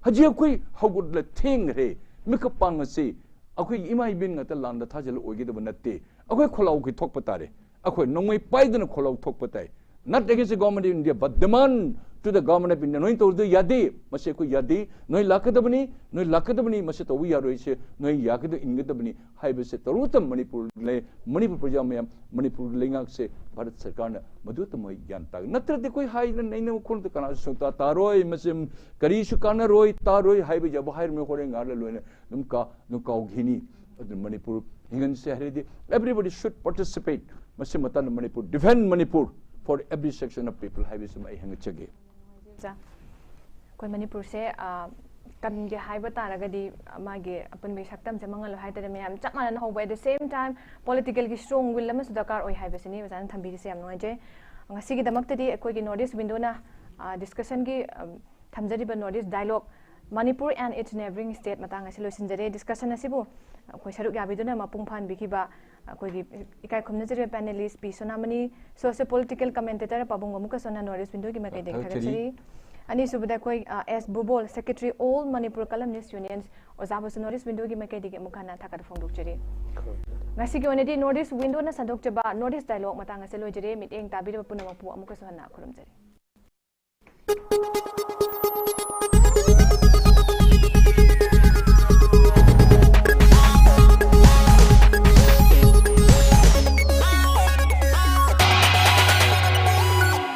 haji ko hawgud la thing re mika pang se akoi imai bin ngata landa thajal ogi de banate akoi kholau ki thok patare akoi nongmai paidana kholau thok patai not against the government of India but demand to the government of India noi to do yade mase ko yade noi lakadabani mase to we are se noi yakad ingedabani haibe se tarutam Manipur praja me Manipur lengak se Bharat sarkar na madu to moi gyan ta natra de koi hai na nei kon to kana sota taroi mase kari su kana roi taroi haibe jab hair me khore ngar le loine numka ghini Manipur hingan se haridi everybody should participate mase matan Manipur defend Manipur for every section of people have some hang chage koi Manipur se kan ge hai ba taragadi mage apun be saktam se mangal hai tare myam chap man ho by the same time political gi strong will ma sudakar oi hai besini basan thambi se am noi je ngasi gi damak tadi ekoi gi notice window na discussion gi thamjari ba notice dialogue Manipur and its neighbouring state matang asi losinjare discussion asibu koi saruk ya biduna mapung phan bikiba koi gi ikai khomna jare panelist P Sonamani Socio Political commentator pabung muka sona notice window gi ma kai dekhara ani subada koi S Bhubol secretary all Manipur Columnist unions ozabus notice window gi ma kai dige mukhana thakar phongduk jare ngasi gi onedi notice window na sadok jaba notice dialogue matang asi lojare meeting tabira punamapu amuka sona khurum jare